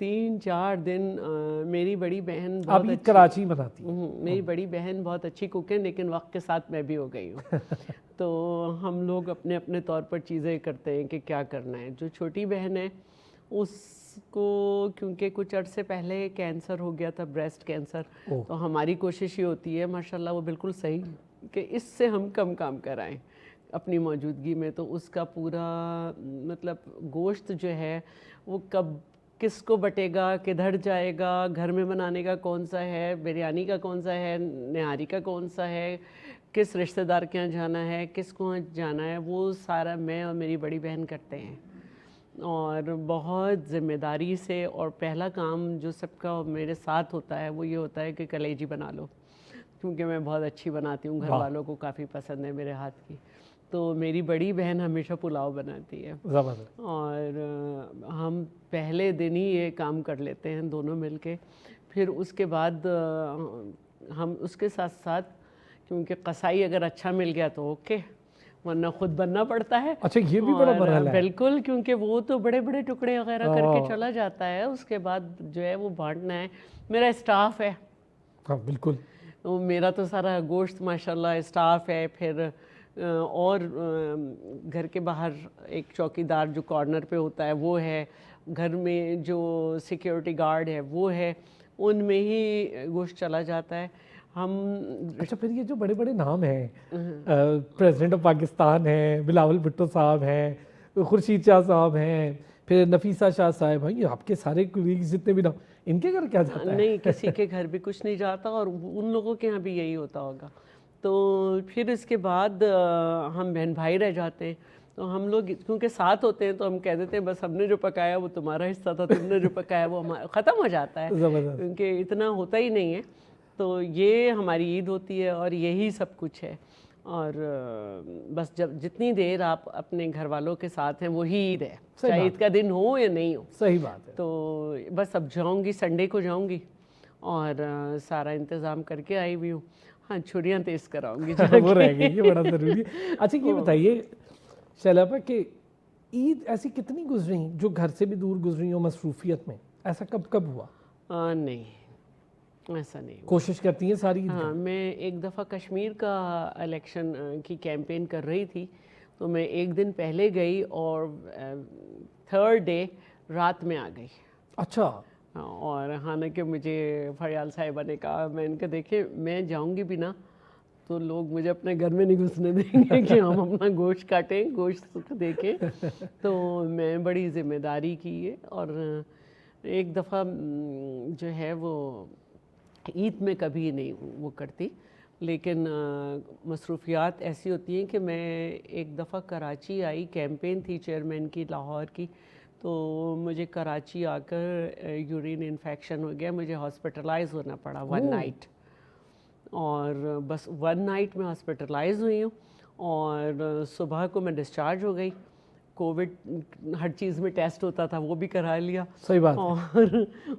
3-4 دن میری بڑی بہن آپ بہت عید کراچی مناتی ہیں؟ میری بڑی بہن بہت اچھی کوک ہے، لیکن وقت کے ساتھ میں بھی ہو گئی ہوں تو ہم لوگ اپنے اپنے طور پر چیزیں کرتے ہیں کہ کیا کرنا ہے. جو چھوٹی بہن ہے اس کو کیونکہ کچھ عرصے پہلے کینسر ہو گیا تھا، بریسٹ کینسر، تو ہماری کوشش یہ ہوتی ہے ماشاءاللہ وہ بالکل صحیح کہ اس سے ہم کم کام کرائیں اپنی موجودگی میں. تو اس کا پورا مطلب گوشت جو ہے وہ کب کس کو بٹے گا، کدھر جائے گا، گھر میں بنانے کا کون سا ہے، بریانی کا کون سا ہے، نہاری کا کون سا ہے، کس رشتہ دار کے یہاں جانا ہے، کس کو جانا ہے، وہ سارا میں اور میری بڑی بہن کرتے ہیں اور بہت ذمہ داری سے. اور پہلا کام جو سب کا میرے ساتھ ہوتا ہے وہ یہ ہوتا ہے کہ کلیجی بنا لو، کیونکہ میں بہت اچھی بناتی ہوں، گھر والوں کو کافی پسند ہے میرے ہاتھ کی. تو میری بڑی بہن ہمیشہ پلاؤ بناتی ہے اور ہم پہلے دن ہی یہ کام کر لیتے ہیں دونوں مل کے. پھر اس کے بعد ہم اس کے ساتھ ساتھ، کیونکہ قصائی اگر اچھا مل گیا تو اوکے، ورنہ خود بننا پڑتا ہے. اچھا یہ بھی بڑا مرحلہ ہے. بالکل، کیونکہ وہ تو بڑے بڑے ٹکڑے وغیرہ کر کے چلا جاتا ہے، اس کے بعد جو ہے وہ بانٹنا ہے. میرا اسٹاف ہے. ہاں بالکل. میرا تو سارا گوشت ماشاءاللہ اسٹاف ہے. پھر اور گھر کے باہر ایک چوکی دار جو کارنر پہ ہوتا ہے وہ ہے، گھر میں جو سیکیورٹی گارڈ ہے وہ ہے، ان میں ہی گوشت چلا جاتا ہے. ہم اچھا پھر یہ جو بڑے بڑے نام ہیں، پریزیڈنٹ آف پاکستان ہیں، بلاول بھٹو صاحب ہیں، خورشید شاہ صاحب ہیں، پھر نفیسہ شاہ صاحب ہیں، یہ آپ کے سارے کولیگز جتنے بھی نام، ان کے گھر کیا جاتا ہے؟ نہیں، کسی کے گھر بھی کچھ نہیں جاتا اور ان لوگوں کے یہاں بھی یہی ہوتا ہوگا. تو پھر اس کے بعد ہم بہن بھائی رہ جاتے ہیں. تو ہم لوگ کیونکہ ساتھ ہوتے ہیں تو ہم کہہ دیتے ہیں بس ہم نے جو پکایا وہ تمہارا حصہ تھا، تم نے جو پکایا وہ ہمارا. ختم ہو جاتا ہے کیونکہ اتنا ہوتا ہی نہیں ہے. تو یہ ہماری عید ہوتی ہے اور یہی سب کچھ ہے. اور بس جب جتنی دیر آپ اپنے گھر والوں کے ساتھ ہیں وہی عید ہے، چاہے عید کا دن ہو یا نہیں ہو. صحیح بات ہے. تو بس اب جاؤں گی، سنڈے کو جاؤں گی اور سارا انتظام کر کے آئی ہوئی ہوں. ہاں چھریاں تیز کراؤں گی وہ رہ گئی، یہ بڑا ضروری ہے. اچھا یہ بتائیے شیلا کہ عید ایسی کتنی گزری جو گھر سے بھی دور گزری ہو مصروفیت میں؟ ایسا کب کب ہوا؟ نہیں، ایسا نہیں. کوشش کرتی ہیں ساری؟ ہاں، میں ایک دفعہ کشمیر کا الیکشن کی کیمپین کر رہی تھی تو میں ایک دن پہلے گئی اور 3rd ڈے رات میں آ گئی. اچھا. اور حالانکہ مجھے فریال صاحبہ نے کہا، میں ان کا دیکھیں میں جاؤں گی بھی نا تو لوگ مجھے اپنے گھر میں نہیں گھسنے دیں گے کہ ہم اپنا گوشت کاٹیں، گوشت دیکھیں. تو میں بڑی ذمہ داری کی ہے. اور ایک دفعہ جو ہے وہ عید میں کبھی نہیں وہ کرتی، لیکن مصروفیات ایسی ہوتی ہیں کہ میں ایک دفعہ کراچی آئی، کیمپین تھی چیئرمین کی لاہور کی، تو مجھے کراچی آ کر یورین انفیکشن ہو گیا، مجھے ہاسپٹلائز ہونا پڑا 1 نائٹ. اور بس 1 نائٹ میں ہاسپٹلائز ہوئی ہوں اور صبح کو میں ڈسچارج ہو گئی. کووڈ ہر چیز میں ٹیسٹ ہوتا تھا وہ بھی کرا لیا. صحیح بات. اور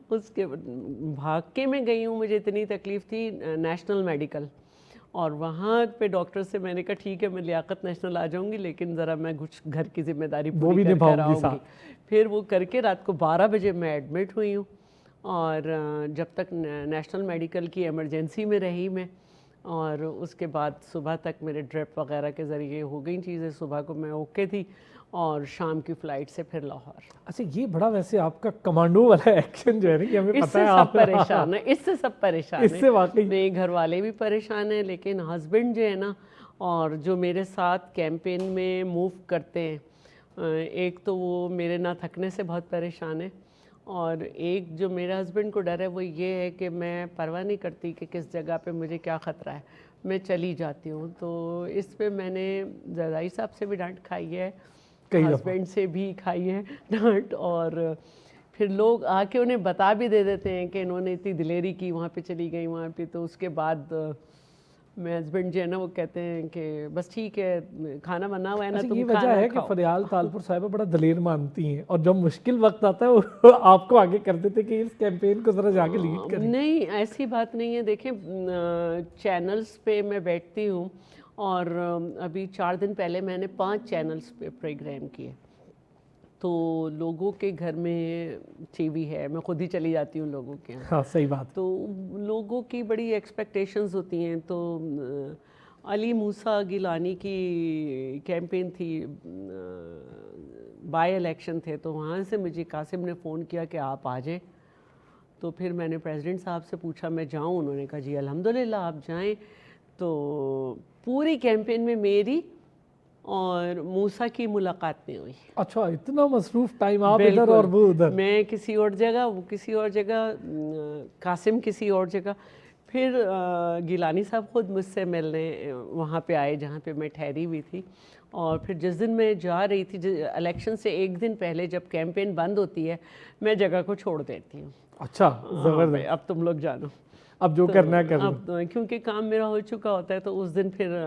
اس کے بھاگ کے میں گئی ہوں، مجھے اتنی تکلیف تھی نیشنل میڈیکل، اور وہاں پہ ڈاکٹر سے میں نے کہا ٹھیک ہے میں لیاقت نیشنل آ جاؤں گی، لیکن ذرا میں کچھ گھر کی ذمہ داری پوری کر کر آؤں گی. پھر وہ کر کے رات کو 12 بجے میں ایڈمٹ ہوئی ہوں. اور جب تک نیشنل میڈیکل کی ایمرجنسی میں رہی میں، اور اس کے بعد صبح تک میرے ڈرپ وغیرہ کے ذریعے ہو گئی چیزیں. صبح کو میں اوکے تھی اور شام کی فلائٹ سے پھر لاہور. اچھا یہ بڑا ویسے آپ کا کمانڈو والا ایکشن جو ہے نا کہ ہمیں پتہ ہے اس سے سب پریشان ہیں، اس سے سب پریشان ہیں. اس سے واقعی میرے گھر والے بھی پریشان ہیں، لیکن ہسبینڈ جو ہے نا اور جو میرے ساتھ کیمپین میں موو کرتے ہیں، ایک تو وہ میرے نہ تھکنے سے بہت پریشان ہے، اور ایک جو میرے ہسبینڈ کو ڈر ہے وہ یہ ہے کہ میں پرواہ نہیں کرتی کہ کس جگہ پہ مجھے کیا خطرہ ہے، میں چلی جاتی ہوں. تو اس پہ میں نے زردائی صاحب سے بھی ڈانٹ کھائی ہے، ہسبینڈ سے بھی کھائی ہے ڈانٹ، اور پھر لوگ آ کے انہیں بتا بھی دے دیتے ہیں کہ انہوں نے اتنی دلیری کی، وہاں پہ چلی گئی وہاں پہ. تو اس کے بعد میں ہسبینڈ جو ہے نا وہ کہتے ہیں کہ بس ٹھیک ہے کھانا بنا ہوا ہے نا، تم یہ کھانا وجہ ہے کہ کھاؤ. فریال تالپور صاحبہ بڑا دلیر مانتی ہیں، اور جب مشکل وقت آتا ہے وہ آپ کو آگے کر دیتے کہ اس کیمپین کو ذرا جا کے لیڈ کریں. نہیں ایسی بات نہیں ہے. دیکھیں چینلز پہ میں بیٹھتی ہوں، اور ابھی 4 دن پہلے میں نے 5 چینلز پہ پروگرام کیے. تو لوگوں کے گھر میں ٹی وی ہے، میں خود ہی چلی جاتی ہوں لوگوں کے یہاں، ہاں صحیح بات. تو لوگوں کی بڑی ایکسپیکٹیشنز ہوتی ہیں. تو علی موسیٰ گیلانی کی کیمپین تھی، بائی الیکشن تھے، تو وہاں سے مجھے قاسم نے فون کیا کہ آپ آ جائیں. تو پھر میں نے پریزیڈنٹ صاحب سے پوچھا میں جاؤں، انہوں نے کہا جی الحمدللہ آپ جائیں. تو پوری کیمپین میں میری اور موسیٰ کی ملاقات نہیں ہوئی. اچھا اتنا مصروف ٹائم، آپ ادھر اور وہ ادھر. میں کسی اور جگہ، وہ کسی اور جگہ، قاسم کسی اور جگہ. پھر گیلانی صاحب خود مجھ سے ملنے وہاں پہ آئے جہاں پہ میں ٹھہری ہوئی تھی. اور پھر جس دن میں جا رہی تھی، الیکشن سے ایک دن پہلے جب کیمپین بند ہوتی ہے، میں جگہ کو چھوڑ دیتی ہوں. اچھا زبردست. اب تم لوگ جانو، اب جو کرنا ہے کر لو. اب کیونکہ کام میرا ہو چکا ہوتا ہے. تو اس دن پھر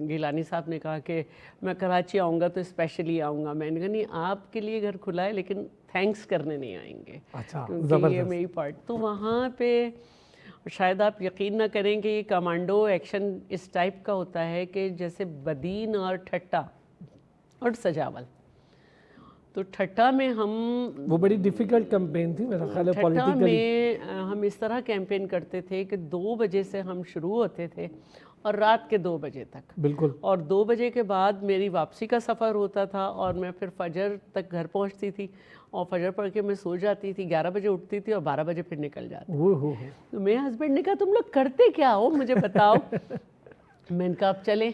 گیلانی صاحب نے کہا کہ میں کراچی آؤں گا تو اسپیشلی آؤں گا. میں نے کہا نہیں، آپ کے لیے گھر کھلا ہے لیکن تھینکس کرنے نہیں آئیں گے، اچھا کیونکہ یہ میری پارٹ. تو وہاں پہ شاید آپ یقین نہ کریں کہ یہ کمانڈو ایکشن اس ٹائپ کا ہوتا ہے کہ جیسے بدین اور ٹھٹا اور سجاول. تو ٹھٹا میں ہم، وہ بڑی ڈیفیکلٹ کیمپین تھی میرا خیال ہے ٹھٹا پولیٹیکلی. میں ہم اس طرح کیمپین کرتے تھے کہ 2 بجے سے ہم شروع ہوتے تھے اور رات کے 2 بجے تک. بالکل. اور 2 بجے کے بعد میری واپسی کا سفر ہوتا تھا اور میں پھر فجر تک گھر پہنچتی تھی اور فجر پڑھ کے میں سو جاتی تھی. 11 بجے اٹھتی تھی اور 12 بجے پھر نکل جاتی. تو میرے ہسبینڈ نے کہا تم لوگ کرتے کیا ہو مجھے بتاؤ. میں نے کہا اب چلیں.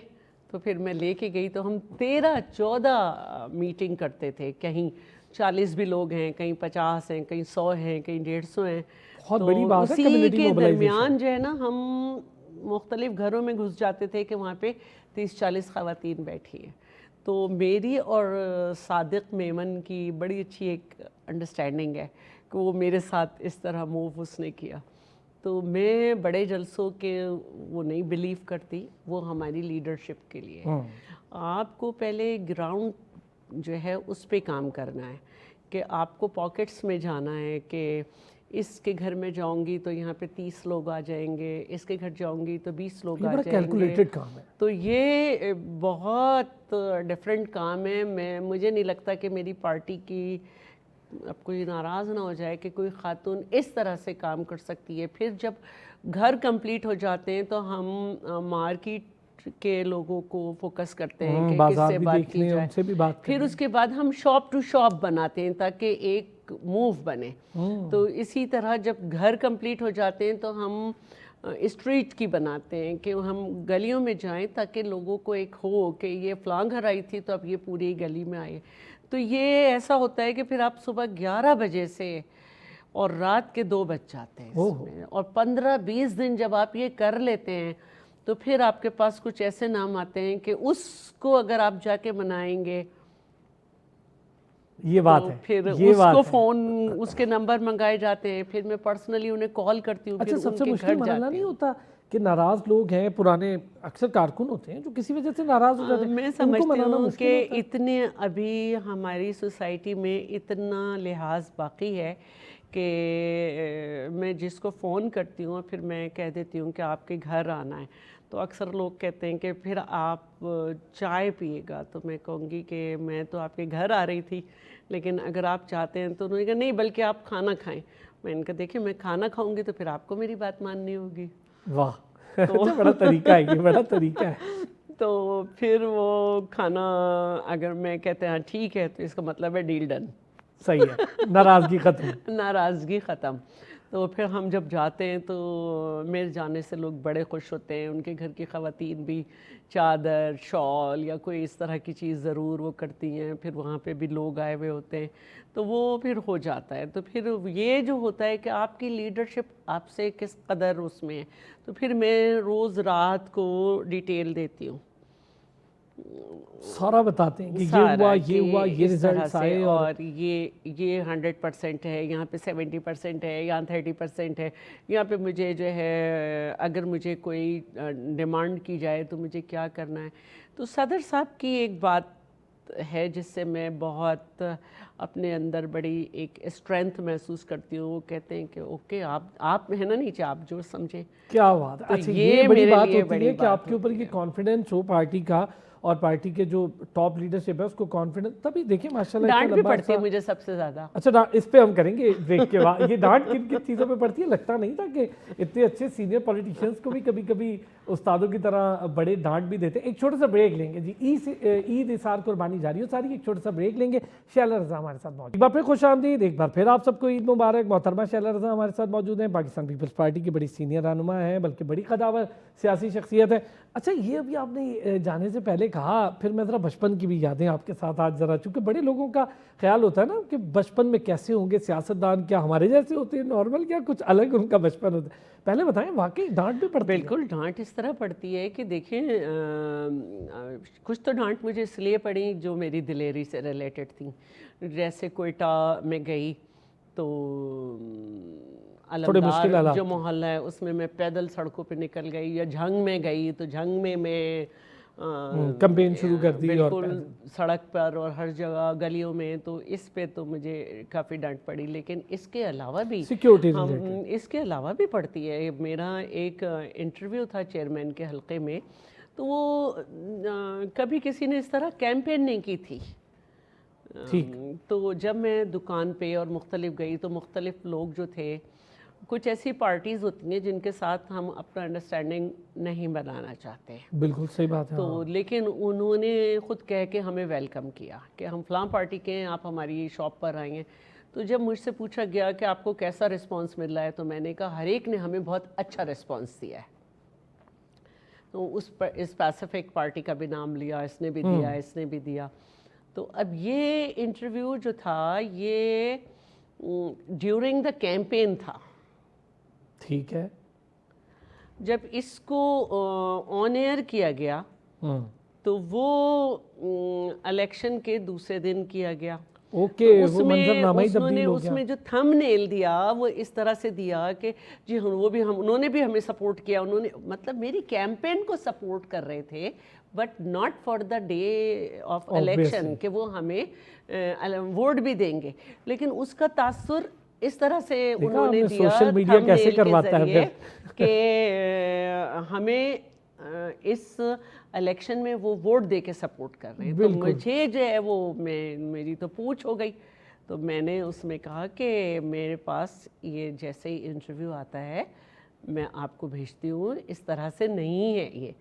تو پھر میں لے کے گئی تو ہم 13-14 میٹنگ کرتے تھے. کہیں 40 بھی لوگ ہیں، کہیں 50 ہیں، کہیں 100 ہیں، کہیں 150 ہیں. بہت بڑی بات ہے اسی کمیونٹی کے موبلائزیشن. درمیان جو ہے نا ہم مختلف گھروں میں گھس جاتے تھے کہ وہاں پہ 30-40 خواتین بیٹھی ہیں. تو میری اور صادق میمن کی بڑی اچھی ایک انڈرسٹینڈنگ ہے کہ وہ میرے ساتھ اس طرح موو اس نے کیا. تو میں بڑے جلسوں کے وہ نہیں بلیو کرتی، وہ ہماری لیڈرشپ کے لیے. آپ کو پہلے گراؤنڈ جو ہے اس پہ کام کرنا ہے کہ آپ کو پاکٹس میں جانا ہے کہ اس کے گھر میں جاؤں گی تو یہاں پہ 30 لوگ آ جائیں گے، اس کے گھر جاؤں گی تو 20 لوگ آ بڑا جائیں گے. کیلکولیٹڈ کام ہے. تو یہ بہت ڈفرینٹ کام ہے. مجھے نہیں لگتا کہ میری پارٹی کی، اب کوئی ناراض نہ ہو جائے، کہ کوئی خاتون اس طرح سے کام کر سکتی ہے. پھر جب گھر کمپلیٹ ہو جاتے ہیں تو ہم مارکیٹ کے لوگوں کو فوکس کرتے ہیں کہ کس سے بات کی جائے. پھر اس کے بعد ہم شاپ ٹو شاپ بناتے ہیں تاکہ ایک موو بنے. تو اسی طرح جب گھر کمپلیٹ ہو جاتے ہیں تو ہم اسٹریٹ کی بناتے ہیں کہ ہم گلیوں میں جائیں تاکہ لوگوں کو ایک ہو کہ یہ فلاں گھر آئی تھی تو اب یہ پوری گلی میں آئے. تو یہ ایسا ہوتا ہے کہ پھر آپ صبح 11 بجے سے اور رات کے 2 بج جاتے ہیں اس میں. اور 15-20 دن جب آپ یہ کر لیتے ہیں تو پھر آپ کے پاس کچھ ایسے نام آتے ہیں کہ اس کو اگر آپ جا کے منائیں گے، یہ بات ہے، پھر اس کو فون، اس کے نمبر منگائے جاتے ہیں. پھر میں پرسنلی انہیں کال کرتی ہوں. اچھا سب سے مشکل مسئلہ نہیں ہوتا کہ ناراض لوگ ہیں، پرانے اکثر کارکن ہوتے ہیں جو کسی وجہ سے ناراض ہو جاتے ہیں؟ میں سمجھتی ہوں کہ اتنے ابھی ہماری سوسائٹی میں اتنا لحاظ باقی ہے کہ میں جس کو فون کرتی ہوں پھر میں کہہ دیتی ہوں کہ آپ کے گھر آنا ہے، تو اکثر لوگ کہتے ہیں کہ پھر آپ چائے پیے گا. تو میں کہوں گی کہ میں تو آپ کے گھر آ رہی تھی، لیکن اگر آپ چاہتے ہیں تو انہوں نے کہا نہیں بلکہ آپ کھانا کھائیں. میں نے کہا دیکھیں میں کھانا کھاؤں گی تو پھر آپ کو میری بات ماننی ہوگی. واہ بڑا طریقہ ہے، یہ بڑا طریقہ ہے. تو پھر وہ کھانا اگر میں کہتے ہیں ٹھیک ہے تو اس کا مطلب ہے ڈیل ڈن. صحیح ہے، ناراضگی ختم. ناراضگی ختم. تو پھر ہم جب جاتے ہیں تو میرے جانے سے لوگ بڑے خوش ہوتے ہیں. ان کے گھر کی خواتین بھی چادر، شال یا کوئی اس طرح کی چیز ضرور وہ کرتی ہیں. پھر وہاں پہ بھی لوگ آئے ہوئے ہوتے ہیں تو وہ پھر ہو جاتا ہے. تو پھر یہ جو ہوتا ہے کہ آپ کی لیڈرشپ آپ سے کس قدر اس میں ہے. تو پھر میں روز رات کو ڈیٹیل دیتی ہوں، سارا بتاتے ہیں کہ یہ ہوا، یہ ہوا، یہ ریزلٹس آئے، اور یہ 100% ہے، یہاں پہ 70% ہے، یہاں 30% ہے. یہاں پہ مجھے جو ہے اگر مجھے کوئی ڈیمانڈ کی جائے تو مجھے کیا کرنا ہے. تو صدر صاحب کی ایک بات ہے جس سے میں بہت اپنے اندر بڑی ایک اسٹرینتھ محسوس کرتی ہوں. وہ کہتے ہیں کہ اوکے آپ ہے نا نیچے، آپ جو سمجھیں. کیا بات ہے. اچھا یہ بڑی بات ہوتی ہے کہ آپ کے اوپر یہ کانفیڈنس ہو پارٹی کا اور پارٹی کے جو ٹاپ لیڈرشپ ہے اس کو کانفیڈنس, تبھی دیکھیں ماشاءاللہ. ڈانٹ بھی پڑتی ہے مجھے سب سے زیادہ. اچھا اس پہ ہم کریں گے بریک کے بعد. یہ ڈانٹ کن کن چیزوں پہ پڑتی ہے؟ لگتا نہیں تھا کہ اتنے اچھے سینئر پولیٹیشینس کو بھی کبھی کبھی استادوں کی طرح بڑے ڈانٹ بھی دیتے. ایک چھوٹا سا بریک لیں گے جی. عید ایثار قربانی جاری ہو ساری. ایک چھوٹا سا بریک لیں گے. شیلا رضا ہمارے ساتھ موجود. ایک بار پھر خوش آمدید. ایک بار پھر آپ سب کو عید مبارک. محترمہ شیلا رضا ہمارے ساتھ موجود ہیں, پاکستان پیپلز پارٹی کی بڑی سینئر رہنما ہیں, بلکہ بڑی قداور سیاسی شخصیت ہے. اچھا یہ ابھی آپ نے جانے سے پہلے کہا, پھر میں ذرا بچپن کی بھی یادیں آپ کے ساتھ آج ذرا, چونکہ بڑے لوگوں کا خیال ہوتا ہے نا کہ بچپن میں کیسے ہوں گے سیاستدان, کیا ہمارے جیسے ہوتے ہیں نارمل, کیا کچھ الگ ان کا بچپن ہوتا ہے. پہلے بتائیں واقعی ڈانٹ بھی پڑتی ہے؟ بالکل ڈانٹ اس طرح پڑتی ہے کہ دیکھیں کچھ تو ڈانٹ مجھے اس لیے پڑی جو میری دلیری سے ریلیٹڈ تھیں. جیسے کوئٹہ میں گئی تو علمدار جو محلہ ہے اس میں پیدل سڑکوں پہ نکل گئی, یا جھنگ میں گئی تو جھنگ میں کمپین شروع کر دی, بالکل سڑک پر اور ہر جگہ گلیوں میں. تو اس پہ تو مجھے کافی ڈانٹ پڑی. لیکن اس کے علاوہ بھی اس کے علاوہ بھی پڑتی ہے. میرا ایک انٹرویو تھا چیئرمین کے حلقے میں, تو وہ کبھی کسی نے اس طرح کیمپین نہیں کی تھی. تو جب میں دکان پہ اور مختلف گئی تو مختلف لوگ جو تھے, کچھ ایسی پارٹیز ہوتی ہیں جن کے ساتھ ہم اپنا انڈرسٹینڈنگ نہیں بنانا چاہتے. بالکل صحیح بات ہے. تو لیکن انہوں نے خود کہہ کے ہمیں ویلکم کیا کہ ہم فلاں پارٹی کے ہیں, آپ ہماری شاپ پر آئیں گے. تو جب مجھ سے پوچھا گیا کہ آپ کو کیسا رسپانس مل رہا ہے, تو میں نے کہا ہر ایک نے ہمیں بہت اچھا رسپانس دیا ہے. تو اس اسپیسیفک پارٹی کا بھی نام لیا, اس نے بھی دیا, اس نے بھی دیا. تو اب یہ انٹرویو جو تھا یہ ڈیورنگ دا کیمپین تھا. ٹھیک ہے. جب اس کو آن ایئر کیا گیا تو وہ الیکشن کے دوسرے دن کیا گیا. اس میں جو تھم نیل دیا وہ اس طرح سے دیا کہ جی وہ بھی انہوں نے بھی ہمیں سپورٹ کیا. انہوں نے مطلب میری کیمپین کو سپورٹ کر رہے تھے, but not for the day of election کہ وہ ہمیں ووٹ بھی دیں گے. لیکن اس کا تاثر اس طرح سے انہوں نے دیا سوشل میڈیا کیسے کرواتا ہے کہ ہمیں اس الیکشن میں وہ ووٹ دے کے سپورٹ کر رہے ہیں. تو مجھے جو ہے وہ میری تو پوچھ ہو گئی. تو میں نے اس میں کہا کہ میرے پاس یہ جیسے ہی انٹرویو آتا ہے میں آپ کو بھیجتی ہوں, اس طرح سے نہیں ہے یہ.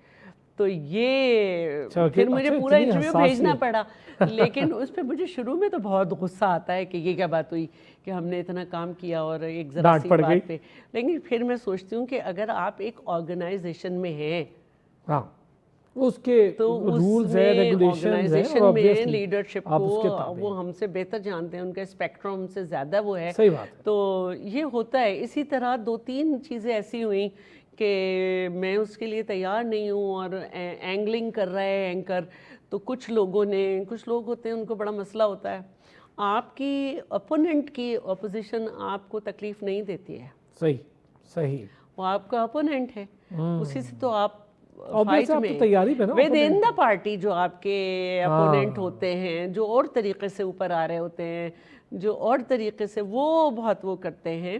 تو یہ پھر مجھے پورا انٹرویو بھیجنا پڑا. لیکن اس پہ مجھے شروع میں تو بہت غصہ آتا ہے کہ یہ کیا بات ہوئی کہ ہم نے اتنا کام کیا اور ایک ذرا سی بات پہ. لیکن پھر میں سوچتی ہوں کہ اگر آپ ایک آرگنائزیشن میں ہیں, اس کے رولز ہیں, ریگولیشنز ہیں, اور میں لیڈرشپ کو وہ ہم سے بہتر جانتے ہیں, ان کا اسپیکٹرم ہم سے زیادہ وہ ہے. تو یہ ہوتا ہے. اسی طرح 2-3 چیزیں ایسی ہوئیں کہ میں اس کے لیے تیار نہیں ہوں, اور اینگلنگ کر رہا ہے اینکر. تو کچھ لوگ ہوتے ہیں ان کو بڑا مسئلہ ہوتا ہے. آپ کی اپوننٹ کی اپوزیشن آپ کو تکلیف نہیں دیتی ہے. صحیح. وہ آپ کا اپوننٹ ہے, اسی سے تو آپ فائٹ میں ود ان دا پارٹی جو آپ کے اپوننٹ ہوتے ہیں, جو اور طریقے سے اوپر آ رہے ہوتے ہیں, جو اور طریقے سے وہ بہت وہ کرتے ہیں.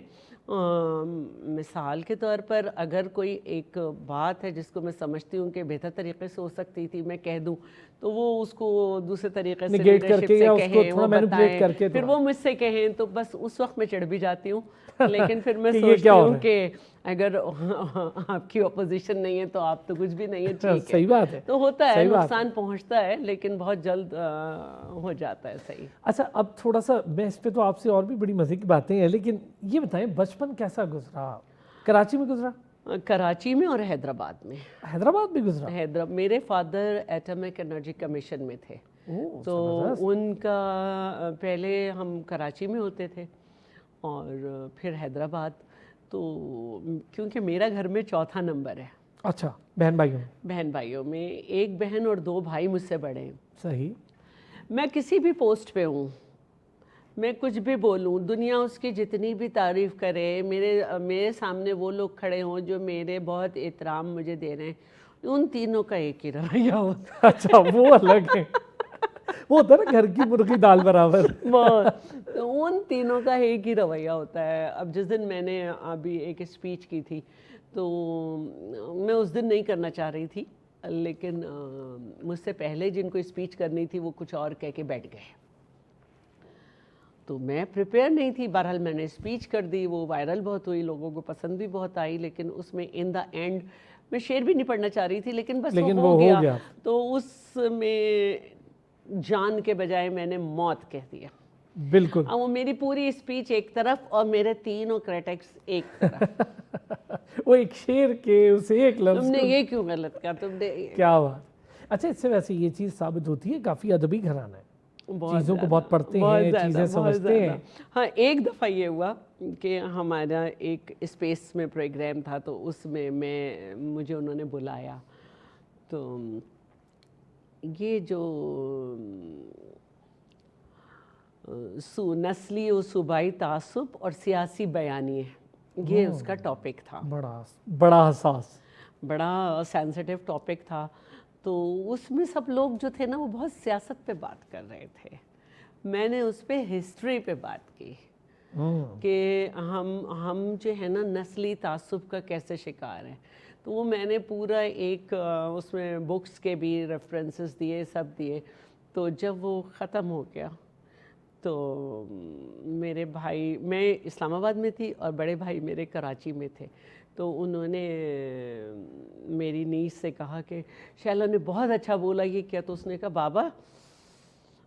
مثال کے طور پر اگر کوئی ایک بات ہے جس کو میں سمجھتی ہوں کہ بہتر طریقے سے ہو سکتی تھی, میں کہہ دوں, تو وہ اس کو دوسرے طریقے سے لیڈرشپ سے کہیں, وہ بتائیں, پھر وہ مجھ سے کہیں, تو بس اس وقت میں چڑھ بھی جاتی ہوں. لیکن پھر میں سوچتی ہوں کہ اگر آپ کی اپوزیشن نہیں ہے تو آپ تو کچھ بھی نہیں ہے. ٹھیک ہے, صحیح بات ہے. تو ہوتا ہے, نقصان پہنچتا ہے, لیکن بہت جلد ہو جاتا ہے. صحیح. اچھا اب تھوڑا سا میں اس پہ تو آپ سے اور بھی بڑی مزے کی باتیں ہیں, لیکن یہ بتائیں بچپن کیسا گزرا؟ کراچی میں گزرا؟ کراچی میں اور حیدرآباد میں. حیدرآباد بھی گزرا؟ میرے فادر ایٹمک انرجی کمیشن میں تھے, تو ان کا پہلے ہم کراچی میں ہوتے تھے اور پھر حیدرآباد. تو کیونکہ میرا گھر میں 4تھا نمبر ہے. اچھا. بہن بھائیوں میں 1 بہن اور 2 بھائی مجھ سے بڑے ہیں. صحیح. میں کسی بھی پوسٹ پہ ہوں, میں کچھ بھی بولوں, دنیا اس کی جتنی بھی تعریف کرے, میرے سامنے وہ لوگ کھڑے ہوں جو میرے بہت احترام مجھے دے رہے ہیں, ان تینوں کا ایک ہی رویہ ہوتا ہے. اچھا وہ الگ ہے, وہ ہوتا ہے نا گھر کی مرغی دال برابر. ان تینوں کا ایک ہی رویہ ہوتا ہے. اب جس دن میں نے ابھی ایک اسپیچ کی تھی تو میں اس دن نہیں کرنا چاہ رہی تھی, لیکن مجھ سے پہلے جن کو اسپیچ کرنی تھی وہ کچھ اور کہہ کے بیٹھ گئے، تو میں پریپیئر نہیں تھی. بہرحال میں نے اسپیچ کر دی، وہ وائرل بہت ہوئی، لوگوں کو پسند بھی بہت آئی، لیکن اس میں ان دا اینڈ میں شعر بھی نہیں پڑھنا چاہ رہی تھی، لیکن بس وہ ہو گیا. تو اس میں جان کے بجائے میں نے موت کہہ دیا. بالکل. وہ میری پوری اسپیچ ایک طرف اور میرے تینوں کریٹکس ایک طرف. وہ ایک شعر کے اسے ایک لفظ تم نے یہ کیوں غلط کہا، تم نے کیا بات. اچھا، اس سے ویسے یہ چیز ثابت ہوتی ہے کافی ادبی گھرانہ ہے، چیزوں کو بہت پڑھتے ہیں، چیزیں سمجھتے ہیں. ہاں، ایک دفعہ یہ ہوا کہ ہمارا ایک اسپیس میں پروگرام تھا، تو اس میں مجھے انہوں نے بلایا. تو یہ جو نسلی و صوبائی تعصب اور سیاسی بیانیے، یہ اس کا ٹاپک تھا. بڑا حساس، بڑا سینسٹیو ٹاپک تھا. تو اس میں سب لوگ جو تھے نا وہ بہت سیاست پہ بات کر رہے تھے. میں نے اس پہ ہسٹری پہ بات کی کہ ہم جو ہے نا نسلی تعصب کا کیسے شکار ہیں. تو وہ میں نے پورا ایک اس میں بکس کے بھی ریفرنسز دیے، سب دیے. تو جب وہ ختم ہو گیا تو میرے بھائی، میں اسلام آباد میں تھی اور بڑے بھائی میرے کراچی میں تھے، تو انہوں نے میری نیس سے کہا کہ شیلا نے بہت اچھا بولا. یہ کیا؟ تو اس نے کہا بابا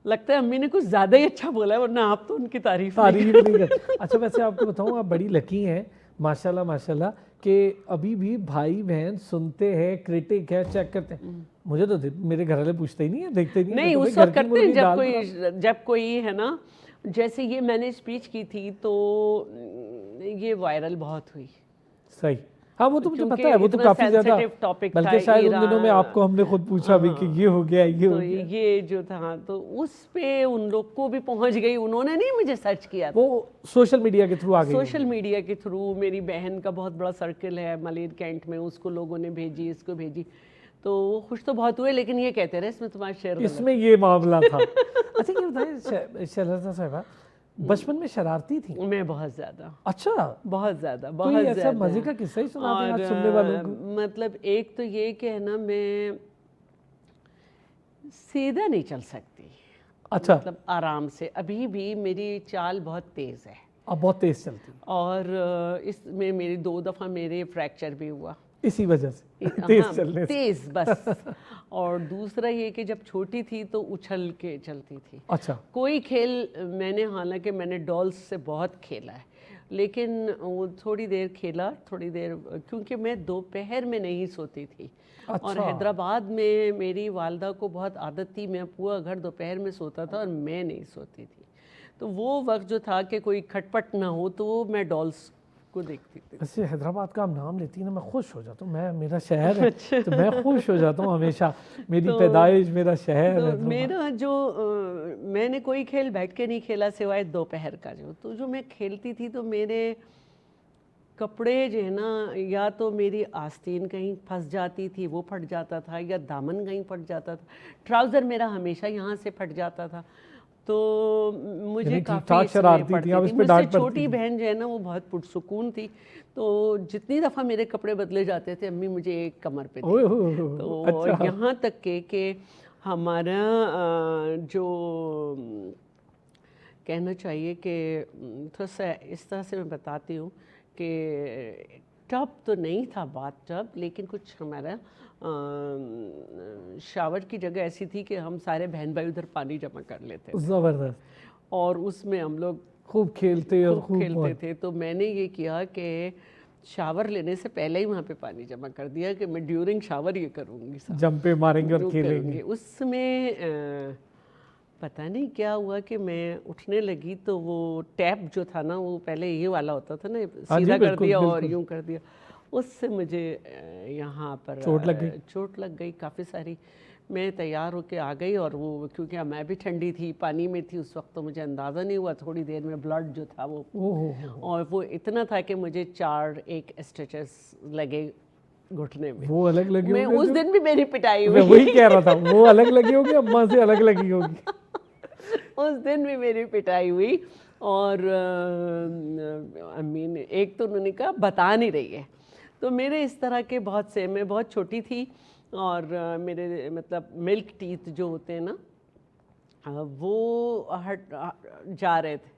لگتا ہے امی نے کچھ زیادہ ہی اچھا بولا ہے، ورنہ آپ تو ان کی تعریف نہیں کرتے. اچھا، ویسے آپ کو بتاؤں، آپ بڑی لکی ہیں ماشاءاللہ ماشاءاللہ کہ ابھی بھی بھائی بہن سنتے ہیں، کریٹک ہے، چیک کرتے ہیں. مجھے تو میرے گھر والے پوچھتے ہی نہیں ہیں، دیکھتے نہیں. اس وقت کرتے ہیں جب کوئی ہے نا، جیسے یہ میں نے اسپیچ کی تھی تو یہ وائرل بہت ہوئی. صحیح. ہاں، وہ تو مجھے پتا ہے، وہ تو کافی زیادہ، بلکہ شاید ان دنوں میں آپ کو ہم نے خود پوچھا بھی کہ یہ ہو گیا، یہ ہو گیا. یہ جو تھا تو اس پہ ان لوگ کو بھی پہنچ گئی. انہوں نے نہیں مجھے سرچ کیا، وہ سوشل میڈیا کے تھرو آ گئی. سوشل میڈیا کے تھرو. میری بہن کا بہت بڑا سرکل ہے ملیر کینٹ میں، اس کو لوگوں نے بھیجی، اس کو بھیجی. تو وہ خوش تو بہت ہوئے، لیکن یہ کہتے رہے اس میں تمہارا شعر، اس میں یہ معاملہ تھا. اچھا، یہ بتائیں شیلا صاحبہ، بچپن میں شرارتی تھی؟ میں بہت زیادہ. اچھا، بہت زیادہ، کوئی ایسا مزے کا قصہ ہی سنا دیں آج سننے والوں کو. مطلب ایک تو یہ کہ ہے نا، میں سیدھا نہیں چل سکتی. اچھا، مطلب آرام سے. ابھی بھی میری چال بہت تیز ہے. اب بہت تیز چلتی. اور اس میں میری 2 دفعہ میرے فریکچر بھی ہوا اسی وجہ سے، تیز چلنے سے. تیز بس. اور دوسرا یہ کہ جب چھوٹی تھی تو اچھل کے چلتی تھی. اچھا. کوئی کھیل میں نے، حالانکہ میں نے ڈالز سے بہت کھیلا ہے، لیکن وہ تھوڑی دیر کھیلا، تھوڑی دیر، کیونکہ میں دوپہر میں نہیں سوتی تھی. اور حیدرآباد میں میری والدہ کو بہت عادت تھی، میں پورا گھر دوپہر میں سوتا تھا اور میں نہیں سوتی تھی. تو وہ وقت جو تھا کہ کوئی کھٹ پٹ نہ ہو تو میں ڈالز کو دیکھتی تھی. ویسے حیدرآباد کا آپ نام لیتی ہیں نا، میں خوش ہو جاتا ہوں. میرا شہر ہے تو میں خوش ہو جاتا ہوں ہمیشہ. میری پیدائش، میرا شہر ہے. میرا جو میں نے کوئی کھیل بیٹھ کے نہیں کھیلا سوائے دوپہر کا. جو میں کھیلتی تھی تو میرے کپڑے جو ہے نا، یا تو میری آستین کہیں پھنس جاتی تھی، وہ پھٹ جاتا تھا، یا دامن کہیں پھٹ جاتا تھا. ٹراؤزر میرا ہمیشہ یہاں سے پھٹ جاتا تھا. تو مجھے کافی شرارتی تھی. مجھ سے چھوٹی بہن جو ہے نا وہ بہت پرسکون تھی. تو جتنی دفعہ میرے کپڑے بدلے جاتے تھے، امی مجھے ایک کمر پہ تھی. تو یہاں تک کہ ہمارا جو کہنا چاہیے کہ تھوڑا سا اس طرح سے میں بتاتی ہوں کہ ٹب تو نہیں تھا، بات ٹب، لیکن کچھ ہمارا شاور کی جگہ ایسی تھی کہ ہم سارے بہن بھائی ادھر پانی جمع کر لیتے. زبردست. اور اس میں ہم لوگ خوب کھیلتے تھے. تو میں نے یہ کیا کہ شاور لینے سے پہلے ہی وہاں پہ پانی جمع کر دیا کہ میں ڈیورنگ شاور یہ کروں گی، جمپے ماریں گے اور کھیلیں گے. اس میں پتہ نہیں کیا ہوا کہ میں اٹھنے لگی تو وہ ٹیپ جو تھا نا، وہ پہلے یہ والا ہوتا تھا نا، سیدھا کر دیا اور یوں کر دیا. اس سے مجھے یہاں پر چوٹ لگ گئی کافی ساری. میں تیار ہو کے آ گئی، اور وہ کیونکہ میں بھی ٹھنڈی تھی، پانی میں تھی اس وقت، تو مجھے اندازہ نہیں ہوا. تھوڑی دیر میں بلڈ جو تھا وہ، اور وہ اتنا تھا کہ مجھے 4 اسٹیچز لگے گھٹنے میں. وہ الگ لگی ہوگی. اس دن بھی میری پٹائی ہوئی. میں وہی کہہ رہا تھا، وہ الگ لگی ہوگی، اماں سے الگ لگی ہوگی. اس دن بھی میری پٹائی ہوئی. اور امی نے، ایک تو انہوں نے کہا بتا نہیں رہی ہے. تو میرے اس طرح کے بہت سے، میں بہت چھوٹی تھی اور میرے مطلب ملک ٹیتھ جو ہوتے ہیں نا وہ جا رہے تھے.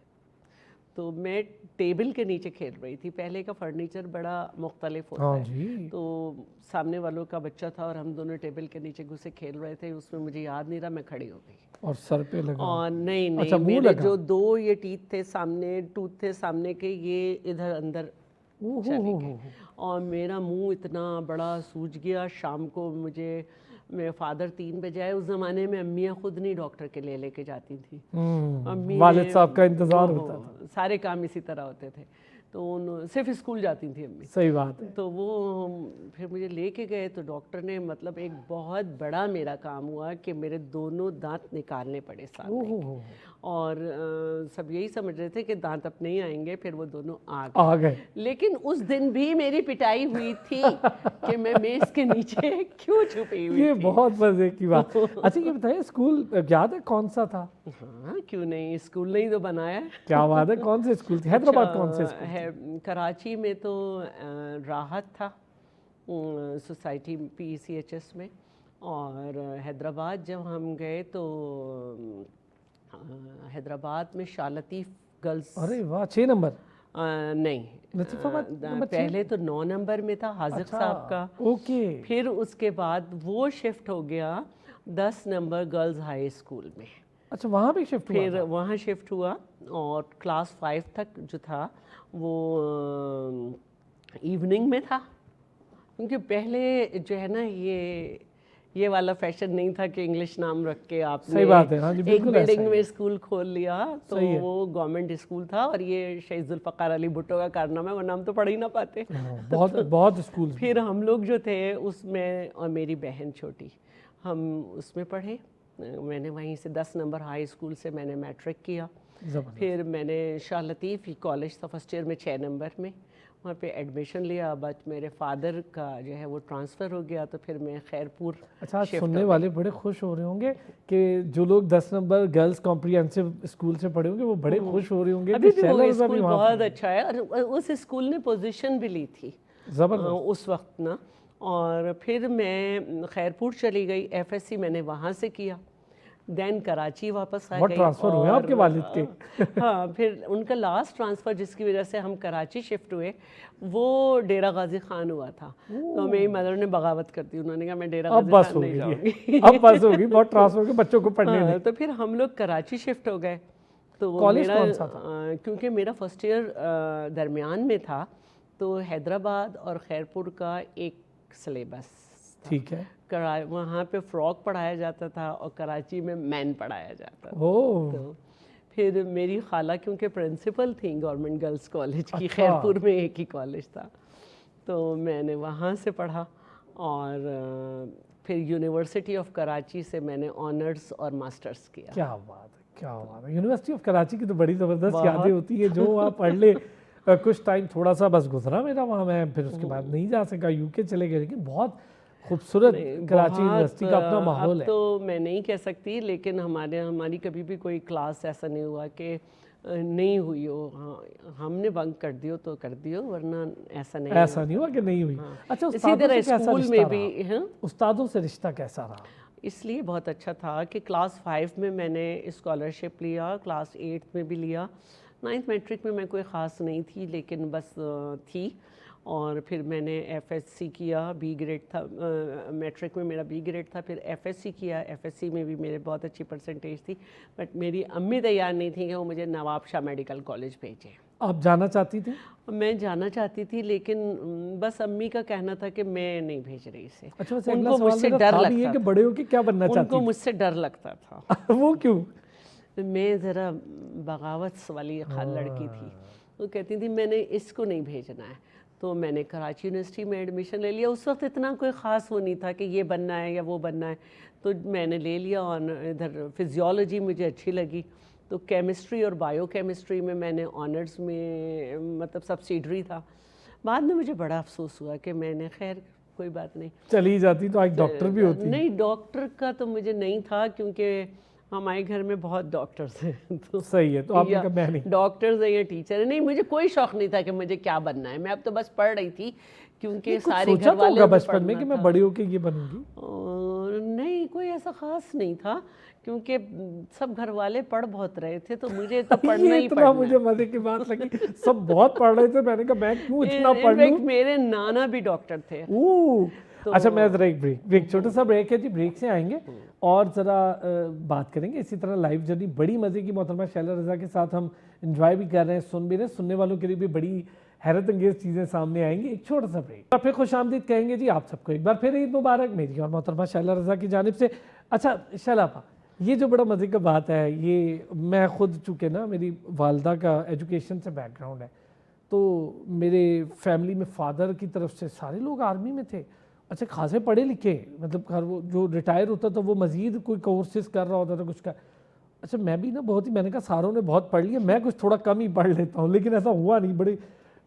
تو میں ٹیبل کے نیچے کھیل رہی تھی. پہلے کا فرنیچر بڑا مختلف ہوتا ہے, تو سامنے والوں کا بچہ تھا اور ہم دونوں ٹیبل کے نیچے گھسے کھیل رہے تھے. اس میں مجھے یاد نہیں رہا, میں کھڑی ہو گئی اور سر پہ لگا. اور نہیں میرے جو 2 یہ ٹیتھ تھے سامنے, ٹوتھ تھے سامنے کے, یہ ادھر اندر چلے گئے اور میرا منہ اتنا بڑا سوج گیا. شام کو مجھے میرے فادر 3 بجے آئے. اس زمانے میں امیاں خود نہیں ڈاکٹر کے لے کے جاتی تھیں, والد صاحب کا انتظار ہوتا تھا. سارے کام اسی طرح ہوتے تھے, تو صرف اسکول جاتی تھیں امی. صحیح بات ہے. تو وہ پھر مجھے لے کے گئے تو ڈاکٹر نے مطلب ایک بہت بڑا میرا کام ہوا کہ میرے دونوں دانت نکالنے پڑے سامنے, اور سب یہی سمجھ رہے تھے کہ دانت اب نہیں آئیں گے. پھر وہ دونوں آ گئے. لیکن اس دن بھی میری پٹائی ہوئی تھی کہ میں میز کے نیچے کیوں چھپی ہوئی. یہ بہت مزے کی بات. اچھا یہ بتائیے, اسکول یاد ہے کون سا تھا؟ ہاں کیوں نہیں, اسکول نہیں تو بنایا. کیا بات ہے, کون سے اسکول تھے؟ حیدرآباد کون سے اسکول؟ کراچی میں تو راحت تھا سوسائٹی PCHS میں, اور حیدرآباد جب ہم گئے تو حیدرآباد میں شاہ لطیف گرلز. ارے واہ, 6 نمبر؟ نہیں, پہلے تو 9 نمبر میں تھا حاذق صاحب کا. اوکے. پھر اس کے بعد وہ شفٹ ہو گیا 10 نمبر گرلز ہائی اسکول میں. اچھا وہاں بھی شفٹ ہوا؟ پھر وہاں شفٹ ہوا, اور کلاس 5 تک جو تھا وہ ایوننگ میں تھا, کیونکہ پہلے جو ہے نا یہ والا فیشن نہیں تھا کہ انگلش نام رکھ کے آپ نے ایک بلڈنگ میں اسکول کھول لیا. تو وہ گورنمنٹ اسکول تھا, اور یہ شہید ذوالفقار علی بھٹو کا کارنامہ ہے, ورنہ ہم تو پڑھ ہی نہ پاتے. بہت اسکول. پھر ہم لوگ جو تھے اس میں, اور میری بہن چھوٹی, ہم اس میں پڑھے. میں نے وہیں سے 10 نمبر ہائی اسکول سے میں نے میٹرک کیا. پھر میں نے شاہ لطیف کالج تھا فرسٹ ایئر میں 6 نمبر میں, وہاں پہ ایڈمیشن لیا. بٹ میرے فادر کا جو ہے وہ ٹرانسفر ہو گیا, تو پھر میں خیرپور. اچھا سننے والے بڑے خوش ہو رہے ہوں گے کہ جو لوگ 10 نمبر گرلز کمپریہنسو اسکول سے پڑھے ہوں گے وہ بڑے خوش ہو رہے ہوں گے. ابھی بھی وہ اسکول بہت اچھا ہے, اور اس اسکول نے پوزیشن بھی لی تھی اس وقت نا. اور پھر میں خیرپور چلی گئی, FSC میں نے وہاں سے کیا. دین کراچی واپس آ گئی. ٹرانسفر ہوئے آپ کے والد کے؟ ہاں, پھر ان کا لاسٹ ٹرانسفر جس کی وجہ سے ہم کراچی شفٹ ہوئے وہ ڈیرہ غازی خان ہوا تھا. تو میری مدر نے بغاوت کر دی, انہوں نے کہا میں ڈیرہ غازی خان نہیں جاؤں گی. اب بس ہوگی, بہت ٹرانسفر کے بچوں کو پڑھنے میں. تو پھر ہم لوگ کراچی شفٹ ہو گئے. تو کالج کون سا تھا؟ کیونکہ میرا فرسٹ ایئر درمیان میں تھا, تو حیدرآباد اور خیرپور کا ایک سلیبس. ٹھیک ہے. وہاں پہ فراک پڑھایا جاتا تھا اور کراچی میں مین پڑھایا جاتا تھا. تو پھر میری خالہ کیونکہ پرنسپل تھیں گورنمنٹ گرلز کالج کی, خیرپور میں ایک ہی کالج تھا, تو میں نے وہاں سے پڑھا. اور پھر یونیورسٹی آف کراچی سے میں نے آنرس اور ماسٹرس کیا. کیا بات ہے, کیا بات ہے. یونیورسٹی آف کراچی کی تو بڑی زبردست یادیں ہوتی ہیں, جو آپ پڑھ لے. کچھ ٹائم تھوڑا سا بس گزرا میرا وہاں, میں پھر اس کے بعد نہیں جا سکا, UK چلے گئے. لیکن بہت خوبصورت کراچی یونیورسٹی کا اپنا ماحول ہے. اب تو میں نہیں کہہ سکتی, لیکن ہماری کبھی بھی کوئی کلاس ایسا نہیں ہوا کہ نہیں ہوئی ہو. ہم نے بنک کر دیو تو کر دیو, ورنہ ایسا نہیں ہوا کہ نہیں ہوئی. اچھا اسی طرح اسکول میں بھی استادوں سے رشتہ کیسا رہا؟ اس لیے بہت اچھا تھا کہ کلاس 5 میں میں نے اسکالرشپ لیا, کلاس 8 میں بھی لیا. 9th میٹرک میں کوئی خاص نہیں تھی, لیکن بس تھی. اور پھر میں نے FSC کیا, B گریڈ تھا میٹرک میں, میرا B گریڈ تھا. پھر FSC کیا, FSC میں بھی میرے بہت اچھی پرسنٹیج تھی. بٹ میری امی تیار نہیں تھی کہ وہ مجھے نواب شاہ میڈیکل کالج بھیجیں. آپ جانا چاہتی تھی؟ میں جانا چاہتی تھی, لیکن بس امی کا کہنا تھا کہ میں نہیں بھیج رہی اسے. اچھا, ان کو مجھ سے ڈر لگتا تھا. بڑے ہو کے کیا بننا چاہتی؟ ان کو مجھ سے ڈر لگتا تھا. وہ کیوں؟ میں ذرا بغاوت والی لڑکی تھی. وہ کہتی تھی میں نے اس کو نہیں بھیجنا ہے. تو میں نے کراچی یونیورسٹی میں ایڈمیشن لے لیا. اس وقت اتنا کوئی خاص وہ نہیں تھا کہ یہ بننا ہے یا وہ بننا ہے, تو میں نے لے لیا. اور ادھر فزیولوجی مجھے اچھی لگی, تو کیمسٹری اور بایو کیمسٹری میں نے آنرز میں مطلب سبسیڈری تھا. بعد میں مجھے بڑا افسوس ہوا کہ میں نے, خیر کوئی بات نہیں, چلی جاتی تو ایک ڈاکٹر بھی ہوتی. نہیں, ڈاکٹر کا تو مجھے نہیں تھا, کیونکہ ہمارے گھر میں بہت ڈاکٹرز ہیں تو صحیح ہے، تو آپ نے کہا میں نہیں. ڈاکٹرز ہیں یا ٹیچر ہیں. نہیں مجھے کوئی شوق نہیں تھا کہ مجھے کیا بننا ہے, میں اب تو بس پڑھ رہی تھی کیونکہ سارے گھر والے بچپن میں کہ میں بڑی ہو کے یہ بنوں گی. نہیں کوئی ایسا خاص نہیں تھا کیونکہ سب گھر والے پڑھ بہت رہے تھے تو مجھے تو پڑھنا ہی پڑھنا. مجھے مزے کی بات لگی, سب بہت پڑھ رہے تھے, میں نے کہا میں کیوں اتنا پڑھ لوں. میرے نانا بھی ڈاکٹر تھے. اچھا میں ذرا ایک چھوٹا سا بریک ہے جی, بریک سے آئیں گے اور ذرا بات کریں گے. اسی طرح لائف جرنی بڑی مزے کی محترمہ شیلا رضا کے ساتھ ہم انجوائے بھی کر رہے ہیں, سن بھی رہے ہیں, سننے والوں کے لیے بھی بڑی حیرت انگیز چیزیں سامنے آئیں گی. ایک چھوٹا سا بریک اور پھر خوش آمدید کہیں گے جی آپ سب کو. ایک بار پھر عید مبارک میری اور محترمہ شیلا رضا کی جانب سے. اچھا شیلا پا, یہ جو بڑا مزے کا بات ہے, یہ میں خود چونکہ نا میری والدہ کا ایجوکیشن سے بیک گراؤنڈ ہے, تو میرے فیملی میں فادر کی طرف سے سارے لوگ آرمی میں تھے. اچھا خاصے پڑھے لکھے, مطلب وہ جو ریٹائر ہوتا تھا وہ مزید کوئی کورسز کر رہا ہوتا تھا کچھ کا. اچھا میں بھی نا بہت ہی, میں نے کہا ساروں نے بہت پڑھ لیا, میں کچھ تھوڑا کم ہی پڑھ لیتا ہوں, لیکن ایسا ہوا نہیں. بڑے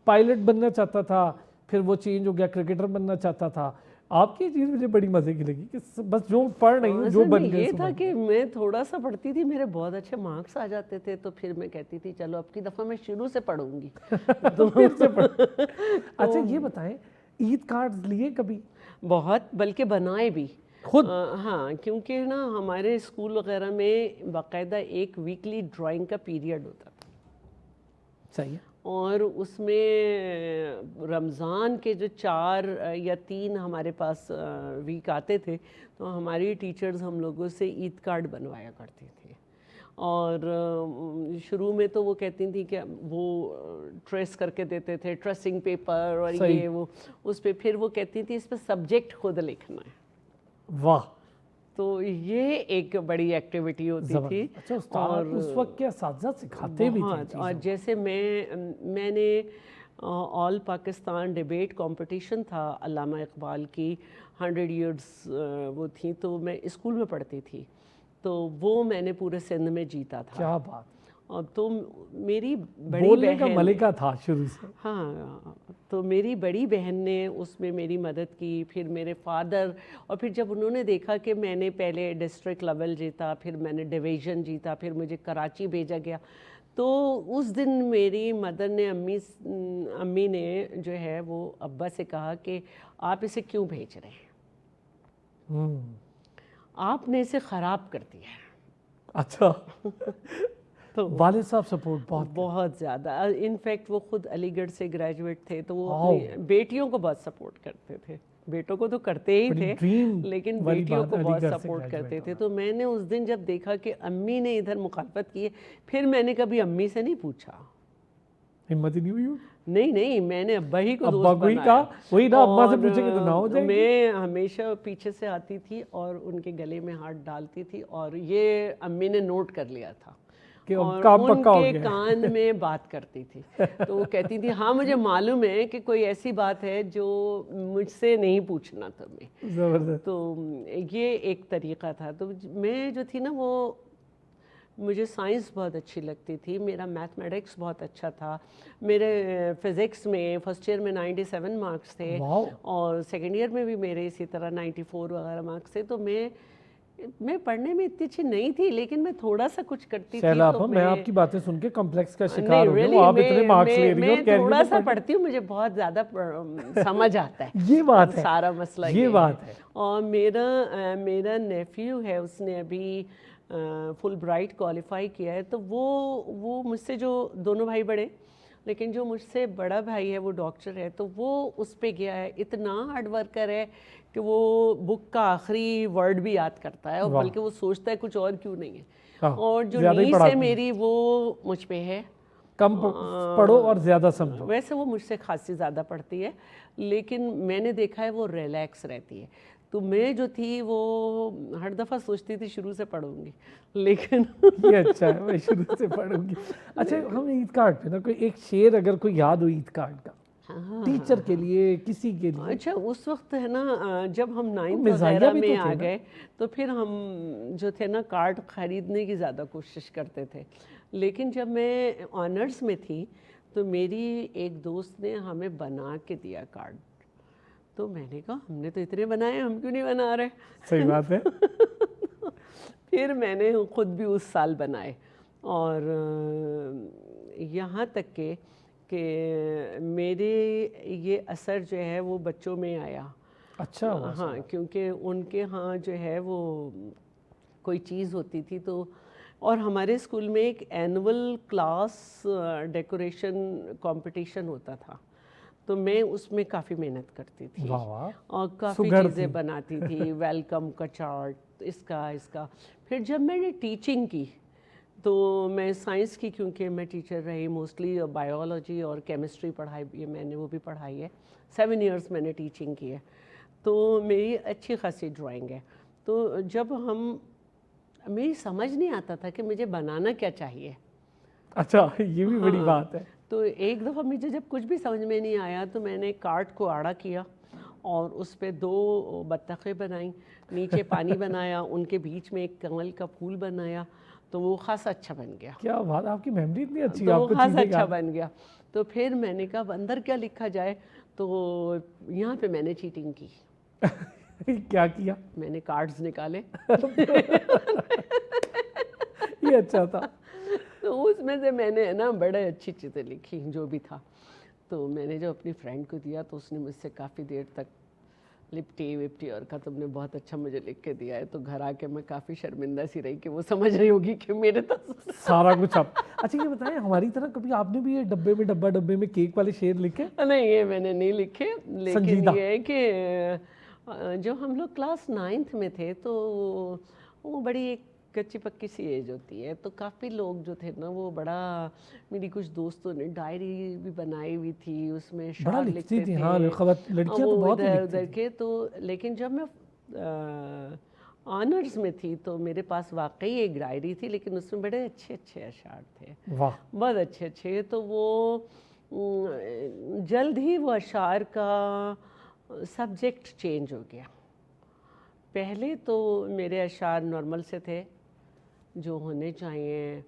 پائلٹ بننا چاہتا تھا, پھر وہ چینج ہو گیا, کرکٹر بننا چاہتا تھا. آپ کی چیز مجھے بڑی مزے کی لگی کہ بس جو پڑھ نہیں ہوں جو بن گئے. یہ تھا کہ میں تھوڑا سا پڑھتی تھی, میرے بہت اچھے مارکس آ جاتے تھے, تو پھر میں کہتی تھی چلو اب کی دفعہ میں شروع سے پڑھوں گی. اچھا یہ بتائیں, عید کارڈز لیے کبھی؟ بہت, بلکہ بنائے بھی خود. ہاں کیونکہ نا ہمارے اسکول وغیرہ میں باقاعدہ ایک ویکلی ڈرائنگ کا پیریڈ ہوتا تھا. صحیح ہے. اور اس میں رمضان کے جو 4 یا 3 ہمارے پاس ویک آتے تھے تو ہماری ٹیچرز ہم لوگوں سے عید کارڈ بنوایا کرتی تھی. اور شروع میں تو وہ کہتی تھیں کہ وہ ٹریس کر کے دیتے تھے, ٹریسنگ پیپر اور یہ وہ, اس پہ پھر وہ کہتی تھی اس پہ سبجیکٹ خود لکھنا ہے. واہ, تو یہ ایک بڑی ایکٹیویٹی ہوتی تھی. اچھا استاد اس وقت کے اساتذہ سکھاتے بھی تھے. اور جیسے میں نے آل پاکستان ڈیبیٹ کمپٹیشن تھا علامہ اقبال کی 100 ایئرز وہ تھیں, تو میں اسکول میں پڑھتی تھی, تو وہ میں نے پورے سندھ میں جیتا تھا. کیا بات. اور تو میری بڑی بولنے کا بہن, ملکہ تھا شروع سے. ہاں, تو میری بڑی بہن نے اس میں میری مدد کی, پھر میرے فادر, اور پھر جب انہوں نے دیکھا کہ میں نے پہلے ڈسٹرکٹ لیول جیتا, پھر میں نے ڈویژن جیتا, پھر مجھے کراچی بھیجا گیا, تو اس دن میری مدر نے امی نے جو ہے وہ ابا سے کہا کہ آپ اسے کیوں بھیج رہے ہیں, آپ نے اسے خراب کر دیا ہے. اچھا. تو والد صاحب سپورٹ بہت زیادہ, انفیکٹ وہ خود علی گڑھ سے گریجویٹ تھے, تو وہ اپنی بیٹیوں کو بہت سپورٹ کرتے تھے. بیٹوں کو تو کرتے ہی تھے لیکن بیٹیوں کو بہت سپورٹ کرتے تھے. تو میں نے اس دن جب دیکھا کہ امی نے ادھر مخالفت کی ہے, پھر میں نے کبھی امی سے نہیں پوچھا, ہمت ہی نہیں ہوئی. نہیں میں نے ابا ہی کو دوست بنایا. وہی نا, ابا سے پوچھیں گے تو نہ ہو جائے. میں ہمیشہ پیچھے سے آتی تھی اور ان کے گلے میں ہاتھ ڈالتی تھی, اور یہ امی نے نوٹ کر لیا تھا اور ان کے کان میں بات کرتی تھی. تو وہ کہتی تھی ہاں مجھے معلوم ہے کہ کوئی ایسی بات ہے جو مجھ سے نہیں پوچھنا تمہیں. تو یہ ایک طریقہ تھا. تو میں جو تھی نا وہ, مجھے سائنس بہت اچھی لگتی تھی, میرا میتھمیٹکس بہت اچھا تھا, میرے فزکس میں فرسٹ ایئر میں 97 مارکس تھے, اور سیکنڈ ایئر میں بھی میرے اسی طرح 94 وغیرہ مارکس تھے. تو میں پڑھنے میں اتنی اچھی نہیں تھی, لیکن میں تھوڑا سا کچھ کرتی تھی. تو میں آپ کی باتیں سن کے کمپلیکس کا شکار ہو گیا, آپ اتنے مارکس لے رہی ہو. میں تھوڑا سا پڑھتی ہوں, مجھے بہت زیادہ سمجھ آتا ہے یہ بات ہے, سارا مسئلہ یہ بات ہے. اور میرا نیفیو ہے, اس نے ابھی فل برائٹ کوالیفائی کیا ہے. تو وہ مجھ سے, جو دونوں بھائی بڑے, لیکن جو مجھ سے بڑا بھائی ہے وہ ڈاکٹر ہے, تو وہ اس پہ گیا ہے. اتنا ہارڈ ورکر ہے کہ وہ بک کا آخری ورڈ بھی یاد کرتا ہے, اور بلکہ وہ سوچتا ہے کچھ اور کیوں نہیں ہے. اور جو نیس ہے میری وہ مجھ پہ ہے, کم پڑھو اور زیادہ سمجھو. ویسے وہ مجھ سے خاصی زیادہ پڑھتی ہے, لیکن میں نے دیکھا ہے وہ ریلیکس رہتی ہے. تو میں جو تھی وہ ہر دفعہ سوچتی تھی شروع سے پڑھوں گی, لیکن یہ اچھا ہے, میں شروع سے پڑھوں گی. اچھا ہم عید کارڈ پہ نا کوئی ایک شعر اگر کوئی یاد ہو عید کارڈ کا, ٹیچر کے لیے, کسی کے لیے. اچھا اس وقت ہے نا, جب ہم 9th وغیرہ میں آ گئے تو پھر ہم جو تھے نا کارڈ خریدنے کی زیادہ کوشش کرتے تھے. لیکن جب میں آنرس میں تھی تو میری ایک دوست نے ہمیں بنا کے دیا کارڈ, تو میں نے کہا ہم نے تو اتنے بنائے, ہم کیوں نہیں بنا رہے. صحیح بات ہے. پھر میں نے خود بھی اس سال بنائے، اور یہاں تک کہ میرے یہ اثر جو ہے وہ بچوں میں آیا. اچھا ہاں، کیونکہ ان کے ہاں جو ہے وہ کوئی چیز ہوتی تھی تو، اور ہمارے اسکول میں ایک اینول کلاس ڈیکوریشن کمپٹیشن ہوتا تھا، تو میں اس میں کافی محنت کرتی تھی واہ واہ، اور کافی چیزیں بناتی تھی، ویلکم کا چارٹ، اس کا. پھر جب میں نے ٹیچنگ کی تو میں سائنس کی، کیونکہ میں ٹیچر رہی موسٹلی، بایولوجی اور کیمسٹری پڑھائی میں نے، وہ بھی پڑھائی ہے. 7 ایئرس میں نے ٹیچنگ کی ہے، تو میری اچھی خاصی ڈرائنگ ہے. تو جب میری سمجھ نہیں آتا تھا کہ مجھے بنانا کیا چاہیے. اچھا، یہ بھی بڑی بات ہے. تو ایک دفعہ مجھے جب کچھ بھی سمجھ میں نہیں آیا تو میں نے کارٹ کو آڑا کیا اور اس پہ 2 بطخیں بنائیں، نیچے پانی بنایا، ان کے بیچ میں ایک کمل کا پھول بنایا، تو وہ خاصا اچھا بن گیا. کیا بات، آپ کی میموری اتنی اچھی ہے، تو آپ وہ کو خاصا چیزیں اچھا بن گیا. تو پھر میں نے کہا اندر کیا لکھا جائے، تو یہاں پہ میں نے چیٹنگ کی. کیا کیا؟ میں نے کارڈز نکالے. یہ اچھا تھا. تو اس میں سے میں نے نا بڑے اچھی چیزیں لکھی جو بھی تھا. تو میں نے جو اپنی فرینڈ کو دیا تو اس نے مجھ سے کافی دیر تک لپٹی وپٹی اور کہا تم نے بہت اچھا مجھے لکھ کے دیا ہے. تو گھر آ کے میں کافی شرمندہ سی رہی کہ وہ سمجھ رہی ہوگی کہ میرے سارا کچھ اب. اچھا یہ بتائیں، ہماری طرح کبھی آپ نے بھی یہ ڈبے میں کیک والے شعر لکھے؟ نہیں، یہ میں نے نہیں لکھے. لیکن یہ ہے کہ جو ہم لوگ کلاس 9th میں تھے تو وہ بڑی ایک کچی پکی سی ایج ہوتی ہے، تو کافی لوگ جو تھے نا وہ بڑا، میری کچھ دوستوں نے ڈائری بھی بنائی ہوئی تھی، اس میں اشعار لکھتے تھے. ہاں، لڑکیاں تو بہت ادھر ادھر کے. تو لیکن جب میں آنرز میں تھی تو میرے پاس واقعی ایک ڈائری تھی، لیکن اس میں بڑے اچھے اچھے اشعار تھے، بہت اچھے اچھے. تو وہ جلد ہی وہ اشعار کا سبجیکٹ چینج ہو گیا. پہلے تو میرے اشعار نارمل سے تھے جو ہونے چاہیے،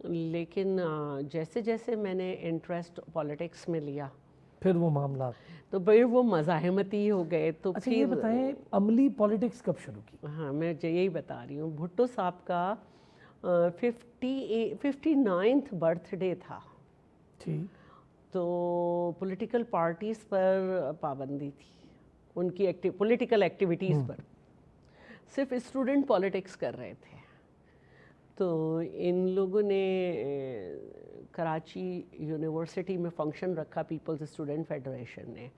لیکن جیسے جیسے میں نے انٹرسٹ پالیٹکس میں لیا پھر وہ معاملات، تو بھئی وہ مزاحمتی ہو گئے. تو اچھا یہ بتائیں، عملی پالیٹکس کب شروع کی؟ ہاں، میں یہی بتا رہی ہوں. بھٹو صاحب کا 59th برتھ ڈے تھا، تو پولیٹیکل پارٹیز پر پابندی تھی، ان کی پولیٹیکل ایکٹیویٹیز پر. صرف اسٹوڈنٹ پالیٹکس کر رہے تھے. تو ان لوگوں نے کراچی یونیورسٹی میں فنکشن رکھا، پیپلز اسٹوڈنٹ فیڈریشن نے.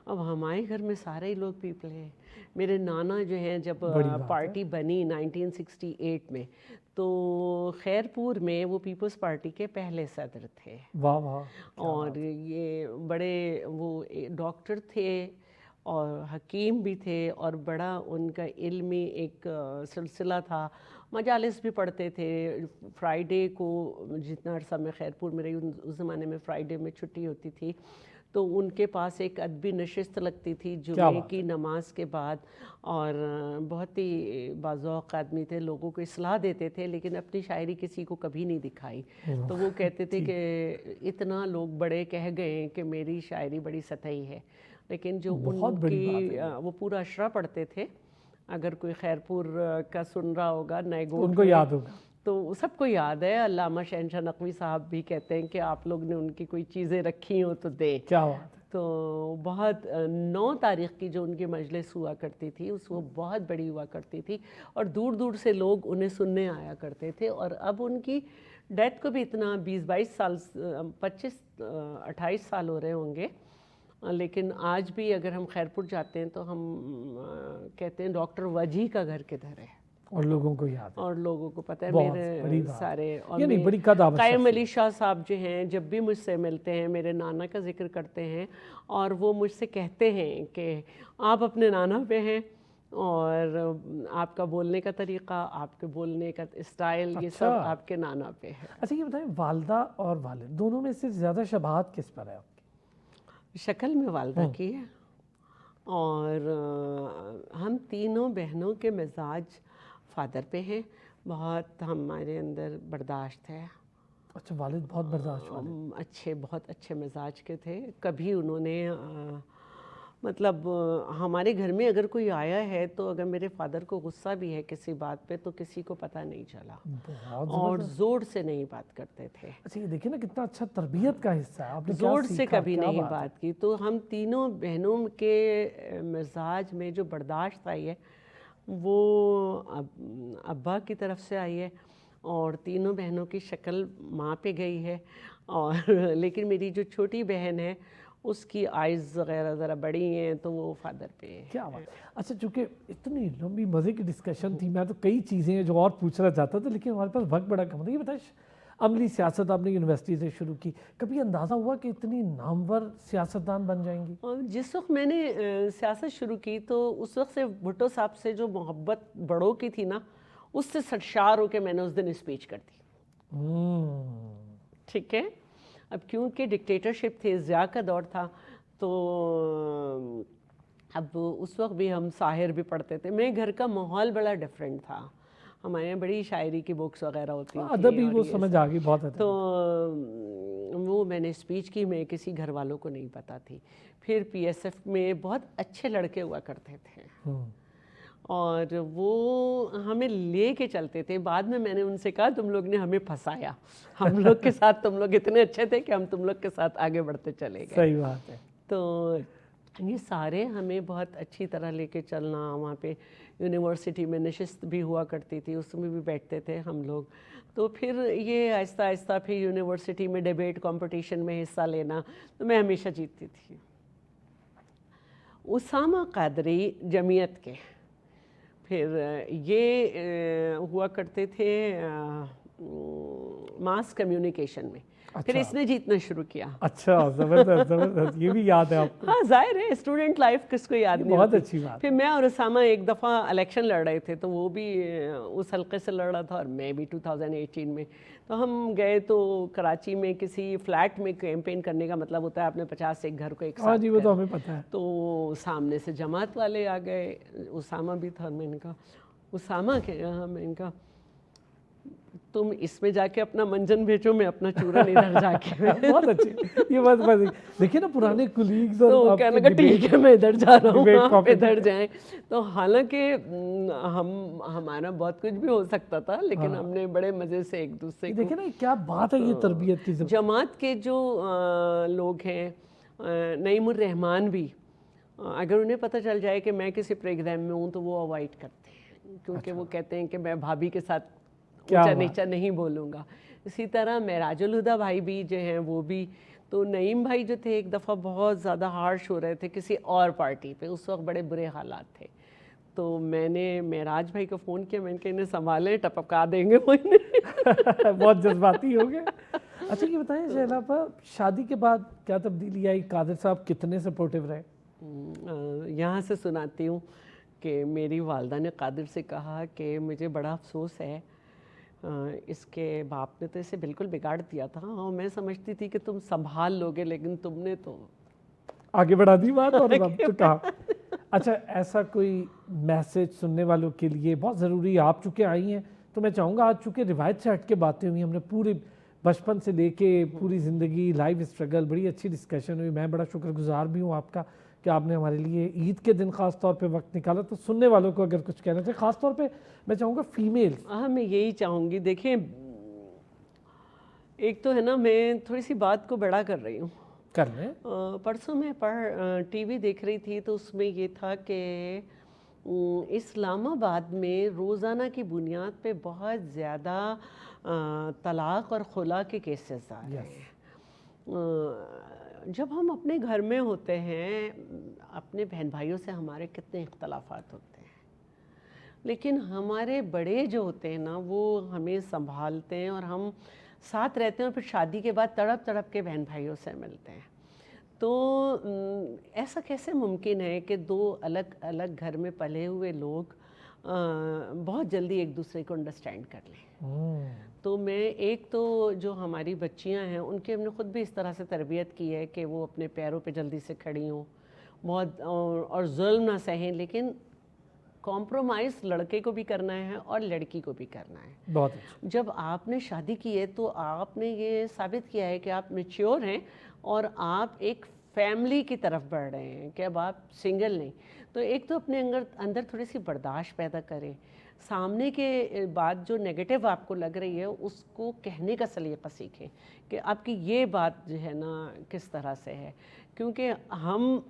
اب ہمارے گھر میں سارے ہی لوگ پیپل ہیں. میرے نانا جو ہیں جب پارٹی بنی 1968 میں تو خیرپور میں وہ پیپلز پارٹی کے پہلے صدر تھے. واہ واہ. اور یہ بڑے وہ ڈاکٹر تھے اور حکیم بھی تھے، اور بڑا ان کا علمی ایک سلسلہ تھا. مجالس بھی پڑھتے تھے. فرائیڈے کو، جتنا عرصہ میں خیرپور میں رہی اس زمانے میں فرائیڈے میں چھٹی ہوتی تھی، تو ان کے پاس ایک ادبی نشست لگتی تھی جمعے کی نماز کے بعد. اور بہت ہی باذوق آدمی تھے، لوگوں کو اصلاح دیتے تھے، لیکن اپنی شاعری کسی کو کبھی نہیں دکھائی. تو وہ کہتے تھے کہ اتنا لوگ بڑے کہہ گئے کہ میری شاعری بڑی سطحی ہے، لیکن جو ان کی وہ پورا اشرا پڑھتے تھے. اگر کوئی خیرپور کا سن رہا ہوگا، نئے گوٹ، ان کو یاد ہوگا، تو سب کو یاد ہے. علامہ شہنشاہ نقوی صاحب بھی کہتے ہیں کہ آپ لوگ نے ان کی کوئی چیزیں رکھی ہوں تو دیں. کیا بات ہے. تو بہت 9 تاریخ کی جو ان کی مجلس ہوا کرتی تھی وہ بہت بڑی ہوا کرتی تھی، اور دور دور سے لوگ انہیں سننے آیا کرتے تھے. اور اب ان کی ڈیتھ کو بھی اتنا 20-22 سال، 25-28 سال ہو رہے ہوں گے، لیکن آج بھی اگر ہم خیرپور جاتے ہیں تو ہم کہتے ہیں ڈاکٹر وجیح کا گھر کدھر ہے، اور لوگوں کو یاد ہے، اور لوگوں کو پتہ ہے. میرے سارے، اور قائم علی شاہ صاحب جو ہیں جب بھی مجھ سے ملتے ہیں میرے نانا کا ذکر کرتے ہیں، اور وہ مجھ سے کہتے ہیں کہ آپ اپنے نانا پہ ہیں، اور آپ کا بولنے کا طریقہ، آپ کے بولنے کا اسٹائل، یہ سب آپ کے نانا پہ ہے. اچھا یہ بتائیں، والدہ اور والد دونوں میں سے زیادہ شباہت کس پر ہے آپ کی؟ شکل میں والدہ کی ہے، اور ہم تینوں بہنوں کے مزاج فادر پہ ہیں. بہت ہمارے اندر برداشت ہے. اچھا، والد بہت برداشت والے، اچھے، بہت اچھے مزاج کے تھے. کبھی انہوں نے مطلب ہمارے گھر میں اگر کوئی آیا ہے تو اگر میرے فادر کو غصہ بھی ہے کسی بات پہ تو کسی کو پتہ نہیں چلا، بہت اور زور سے نہیں بات کرتے تھے، اچھا یہ دیکھیں نا کتنا اچھا تربیت کا حصہ ہے، آپ نے کیا زور سے سیکھا، کبھی کیا نہیں بات ہے۔ بات کی۔ تو ہم تینوں بہنوں کے مزاج میں جو برداشت آئی ہے وہ ابا کی طرف سے آئی ہے، اور تینوں بہنوں کی شکل ماں پہ گئی ہے، اور لیکن میری جو چھوٹی بہن ہے اس کی آئیز وغیرہ ذرا بڑی ہیں تو وہ فادر پہ ہے۔ کیا بات، اچھا چونکہ اتنی لمبی مزے کی ڈسکشن تھی، میں تو کئی چیزیں ہیں جو اور پوچھنا چاہتا تھا لیکن ہمارے پاس وقت بڑا کم تھا۔ یہ بتائیں عملی سیاست آپ نے یونیورسٹی سے شروع کی، کبھی اندازہ ہوا کہ اتنی نامور سیاستدان بن جائیں گی؟ اور جس وقت میں نے سیاست شروع کی تو اس وقت سے بھٹو صاحب سے جو محبت بڑوں کی تھی نا، اس سے سرشار ہو کے میں نے اس دن اسپیچ کر دی، ٹھیک ہے۔ اب کیونکہ ڈکٹیٹرشپ تھی، ضیاء کا دور تھا، تو اب اس وقت بھی ہم ساحر بھی پڑھتے تھے، میرے گھر کا ماحول بڑا ڈیفرنٹ تھا، ہمارے یہاں بڑی شاعری کی بکس وغیرہ ہوتی تھیں، ادبی وہ سمجھ آ گئی بہت تو وہ میں نے اسپیچ کی، میں کسی گھر والوں کو نہیں پتہ تھی۔ پھر پی ایس ایف میں بہت اچھے لڑکے ہوا کرتے تھے اور وہ ہمیں لے کے چلتے تھے، بعد میں نے ان سے کہا تم لوگ نے ہمیں پھنسایا، ہم لوگ کے ساتھ تم لوگ اتنے اچھے تھے کہ ہم تم لوگ کے ساتھ آگے بڑھتے چلے گئے۔ صحیح بات ہے۔ تو یہ سارے ہمیں بہت اچھی طرح لے کے چلنا، وہاں پہ یونیورسٹی میں نشست بھی ہوا کرتی تھی، اس میں بھی بیٹھتے تھے ہم لوگ، تو پھر یہ آہستہ آہستہ پھر یونیورسٹی میں ڈیبیٹ کمپٹیشن میں حصہ لینا، تو میں ہمیشہ جیتتی تھی۔ اسامہ قادری جمعیت کے، پھر یہ ہوا کرتے تھے ماس کمیونیکیشن میں، پھر اس نے جیتنا شروع کیا۔ اچھا زبردست زبردست، یہ بھی یاد ہے آپ کو؟ ہاں ظاہر ہے، اسٹوڈنٹ لائف کس کو یاد نہیں بہت ہوتی۔ اچھی بات۔ پھر میں اور اسامہ ایک دفعہ الیکشن لڑ رہے تھے، تو وہ بھی اس حلقے سے لڑ رہا تھا اور میں بھی 2018 میں، تو ہم گئے تو کراچی میں کسی فلیٹ میں کیمپین کرنے کا مطلب ہوتا ہے آپ نے 50 ایک گھر کو ایک ہاں ساتھ جی وہ تو ہمیں پتہ ہے۔ تو سامنے سے جماعت والے آ گئے، اسامہ بھی تھا، میں نے کہا اسامہ میں نے کہا تم اس میں جا کے اپنا منجن بھیجو، میں اپنا چورن ادھر جا کے بہت اچھی یہ بات دیکھیں نا پرانے کولیگز تو اور کہنے لگا ٹھیک ہے میں ادھر جا رہا ہوں، آپ ادھر جائیں۔ تو حالانکہ ہمارا بہت کچھ بھی ہو سکتا تھا لیکن ہم نے بڑے مزے سے ایک دوسرے کو، دیکھیں نا کیا بات ہے یہ تربیت کی۔ جماعت کے جو لوگ ہیں، نعیم الرحمان بھی، اگر انہیں پتہ چل جائے کہ میں کسی پروگرام میں ہوں تو وہ اوائڈ کرتے ہیں، کیونکہ وہ کہتے ہیں کہ میں بھابھی کے ساتھ اونچا نیچا نہیں بولوں گا۔ اسی طرح معراج الہدیٰ بھائی بھی جو ہیں وہ بھی، تو نعیم بھائی جو تھے ایک دفعہ بہت زیادہ ہارش ہو رہے تھے کسی اور پارٹی پہ، اس وقت بڑے برے حالات تھے، تو میں نے معراج بھائی کو فون کیا، میں نے کہا انہیں سنبھالیں، ٹپکا دیں گے وہ انہیں۔ بہت جذباتی ہو گئے۔ اچھا یہ بتائیں شہلا پر شادی کے بعد کیا تبدیلی آئی، قادر صاحب کتنے سپورٹیو رہے؟ یہاں سے سناتی ہوں کہ میری والدہ نے قادر سے کہا کہ مجھے بڑا افسوس ہے، اس کے باپ نے تو اسے بالکل بگاڑ دیا تھا، اور میں سمجھتی تھی کہ تم سنبھال لوگے لیکن تم نے تو آگے بڑھا دی بات اور تو کہا۔ اچھا ایسا کوئی میسج سننے والوں کے لیے بہت ضروری ہے، آپ چونکہ آئی ہیں تو میں چاہوں گا، آج چونکہ روایت سے ہٹ کے باتیں ہوئی، ہم نے پوری بچپن سے لے کے پوری زندگی لائف اسٹرگل، بڑی اچھی ڈسکشن ہوئی، میں بڑا شکر گزار بھی ہوں آپ کا کہ آپ نے ہمارے لیے عید کے دن خاص طور پہ وقت نکالا، تو سننے والوں کو اگر کچھ کہنا چاہے، خاص طور پہ میں چاہوں گا فیمیل۔ ہاں میں یہی چاہوں گی، دیکھیں ایک تو ہے نا، میں تھوڑی سی بات کو بڑا کر رہی ہوں، کر لیں۔ پرسوں میں ٹی وی دیکھ رہی تھی تو اس میں یہ تھا کہ اسلام آباد میں روزانہ کی بنیاد پہ بہت زیادہ طلاق اور خلا کے کیسز آ رہے ہیں۔ جب ہم اپنے گھر میں ہوتے ہیں، اپنے بہن بھائیوں سے ہمارے کتنے اختلافات ہوتے ہیں، لیکن ہمارے بڑے جو ہوتے ہیں نا وہ ہمیں سنبھالتے ہیں اور ہم ساتھ رہتے ہیں، اور پھر شادی کے بعد تڑپ تڑپ کے بہن بھائیوں سے ملتے ہیں۔ تو ایسا کیسے ممکن ہے کہ دو الگ الگ گھر میں پلے ہوئے لوگ بہت جلدی ایک دوسرے کو انڈرسٹینڈ کر لیں؟ تو میں ایک تو جو ہماری بچیاں ہیں ان کی ہم نے خود بھی اس طرح سے تربیت کی ہے کہ وہ اپنے پیروں پہ جلدی سے کھڑی ہوں، بہت اور ظلم نہ سہیں، لیکن کمپرومائز لڑکے کو بھی کرنا ہے اور لڑکی کو بھی کرنا ہے۔ بہت اچھا۔ جب آپ نے شادی کی ہے تو آپ نے یہ ثابت کیا ہے کہ آپ میچیور ہیں اور آپ ایک فیملی کی طرف بڑھ رہے ہیں کہ اب آپ سنگل نہیں، تو ایک تو اپنے اندر تھوڑی سی برداشت پیدا کریں، سامنے کے بات جو نیگیٹو آپ کو لگ رہی ہے اس کو کہنے کا سلیقہ سیکھیں کہ آپ کی یہ بات جو ہے نا کس طرح سے ہے. کیونکہ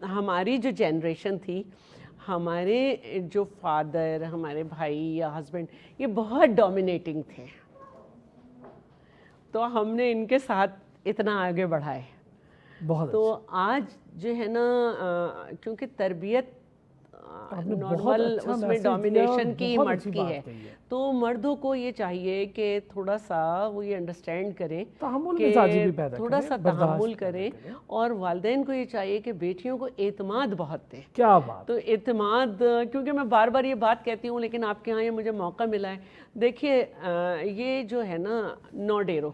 ہماری جو جنریشن تھی، ہمارے جو فادر، ہمارے بھائی یا ہسبینڈ، یہ بہت ڈومینیٹنگ تھے، تو ہم نے ان کے ساتھ اتنا آگے بڑھا ہے. بہت تو آج جو ہے نا کیونکہ تربیت نارمل اس میں ڈومینیشن کی مرد کی ہے، تو مردوں کو یہ چاہیے کہ تھوڑا سا وہ یہ انڈرسٹینڈ کریں کہ تھوڑا سا تحمل کریں، اور والدین کو یہ چاہیے کہ بیٹیوں کو اعتماد بہت دیں. کیا بات. تو اعتماد، کیونکہ میں بار بار یہ بات کہتی ہوں لیکن آپ کے ہاں یہ مجھے موقع ملا ہے. دیکھیے یہ جو ہے نا نو ڈیرو،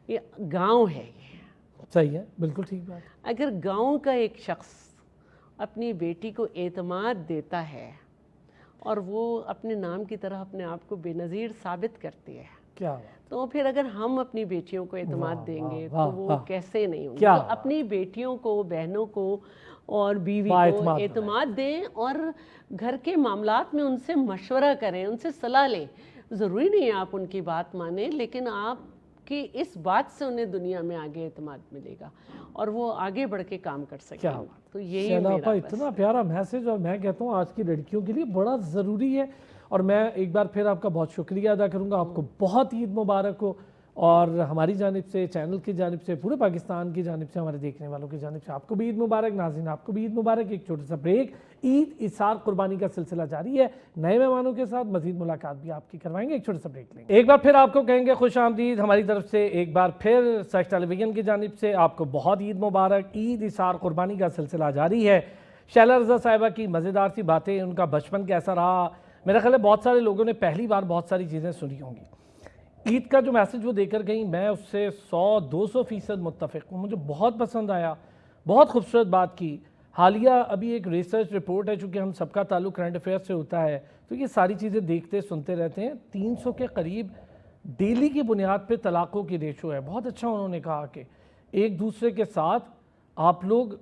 یہ گاؤں ہے، یہ صحیح ہے، بالکل ٹھیک بات. اگر گاؤں کا ایک شخص اپنی بیٹی کو اعتماد دیتا ہے اور وہ اپنے نام کی طرح اپنے آپ کو بے نظیر ثابت کرتی ہے، کیا بات. تو پھر اگر ہم اپنی بیٹیوں کو اعتماد دیں گے تو وہ کیسے نہیں ہوں گے. تو اپنی بیٹیوں کو، بہنوں کو اور بیوی کو اعتماد دیں، اور گھر کے معاملات میں ان سے مشورہ کریں، ان سے صلاح لیں. ضروری نہیں ہے آپ ان کی بات مانیں، لیکن آپ کی اس بات سے انہیں دنیا میں آگے اعتماد ملے گا اور وہ آگے بڑھ کے کام کر سکیں گے. تو یہی میرا اتنا پیارا میسج، اور میں کہتا ہوں آج کی لڑکیوں کے لیے بڑا ضروری ہے. اور میں ایک بار پھر آپ کا بہت شکریہ ادا کروں گا. آپ کو بہت عید مبارک ہو، اور ہماری جانب سے، چینل کی جانب سے، پورے پاکستان کی جانب سے، ہمارے دیکھنے والوں کی جانب سے آپ کو بھی عید مبارک. ناظرین آپ کو بھی عید مبارک. ایک چھوٹا سا بریک، عید ایثار قربانی کا سلسلہ جاری ہے، نئے مہمانوں کے ساتھ مزید ملاقات بھی آپ کی کروائیں گے. ایک چھوٹا سا بریک لیں گے. ایک بار پھر آپ کو کہیں گے خوش آمدید ہماری طرف سے. ایک بار پھر سچ ٹیلی ویژن کی جانب سے آپ کو بہت عید مبارک. عید ایثار قربانی کا سلسلہ جاری ہے. شیلا رضا صاحبہ کی مزیدار سی باتیں، ان کا بچپن کیسا رہا. میرا خیال ہے بہت سارے لوگوں نے پہلی بار بہت ساری چیزیں سنی ہوں گی. عید کا جو میسج وہ دے کر گئیں، میں اس سے 100-200% متفق ہوں. مجھے بہت پسند آیا، بہت خوبصورت بات کی. حالیہ ابھی ایک ریسرچ رپورٹ ہے، چونکہ ہم سب کا تعلق کرنٹ افیئر سے ہوتا ہے تو یہ ساری چیزیں دیکھتے سنتے رہتے ہیں. 300 کے قریب ڈیلی کی بنیاد پہ طلاقوں کی ریشو ہے. بہت اچھا انہوں نے کہا کہ ایک دوسرے کے ساتھ آپ لوگ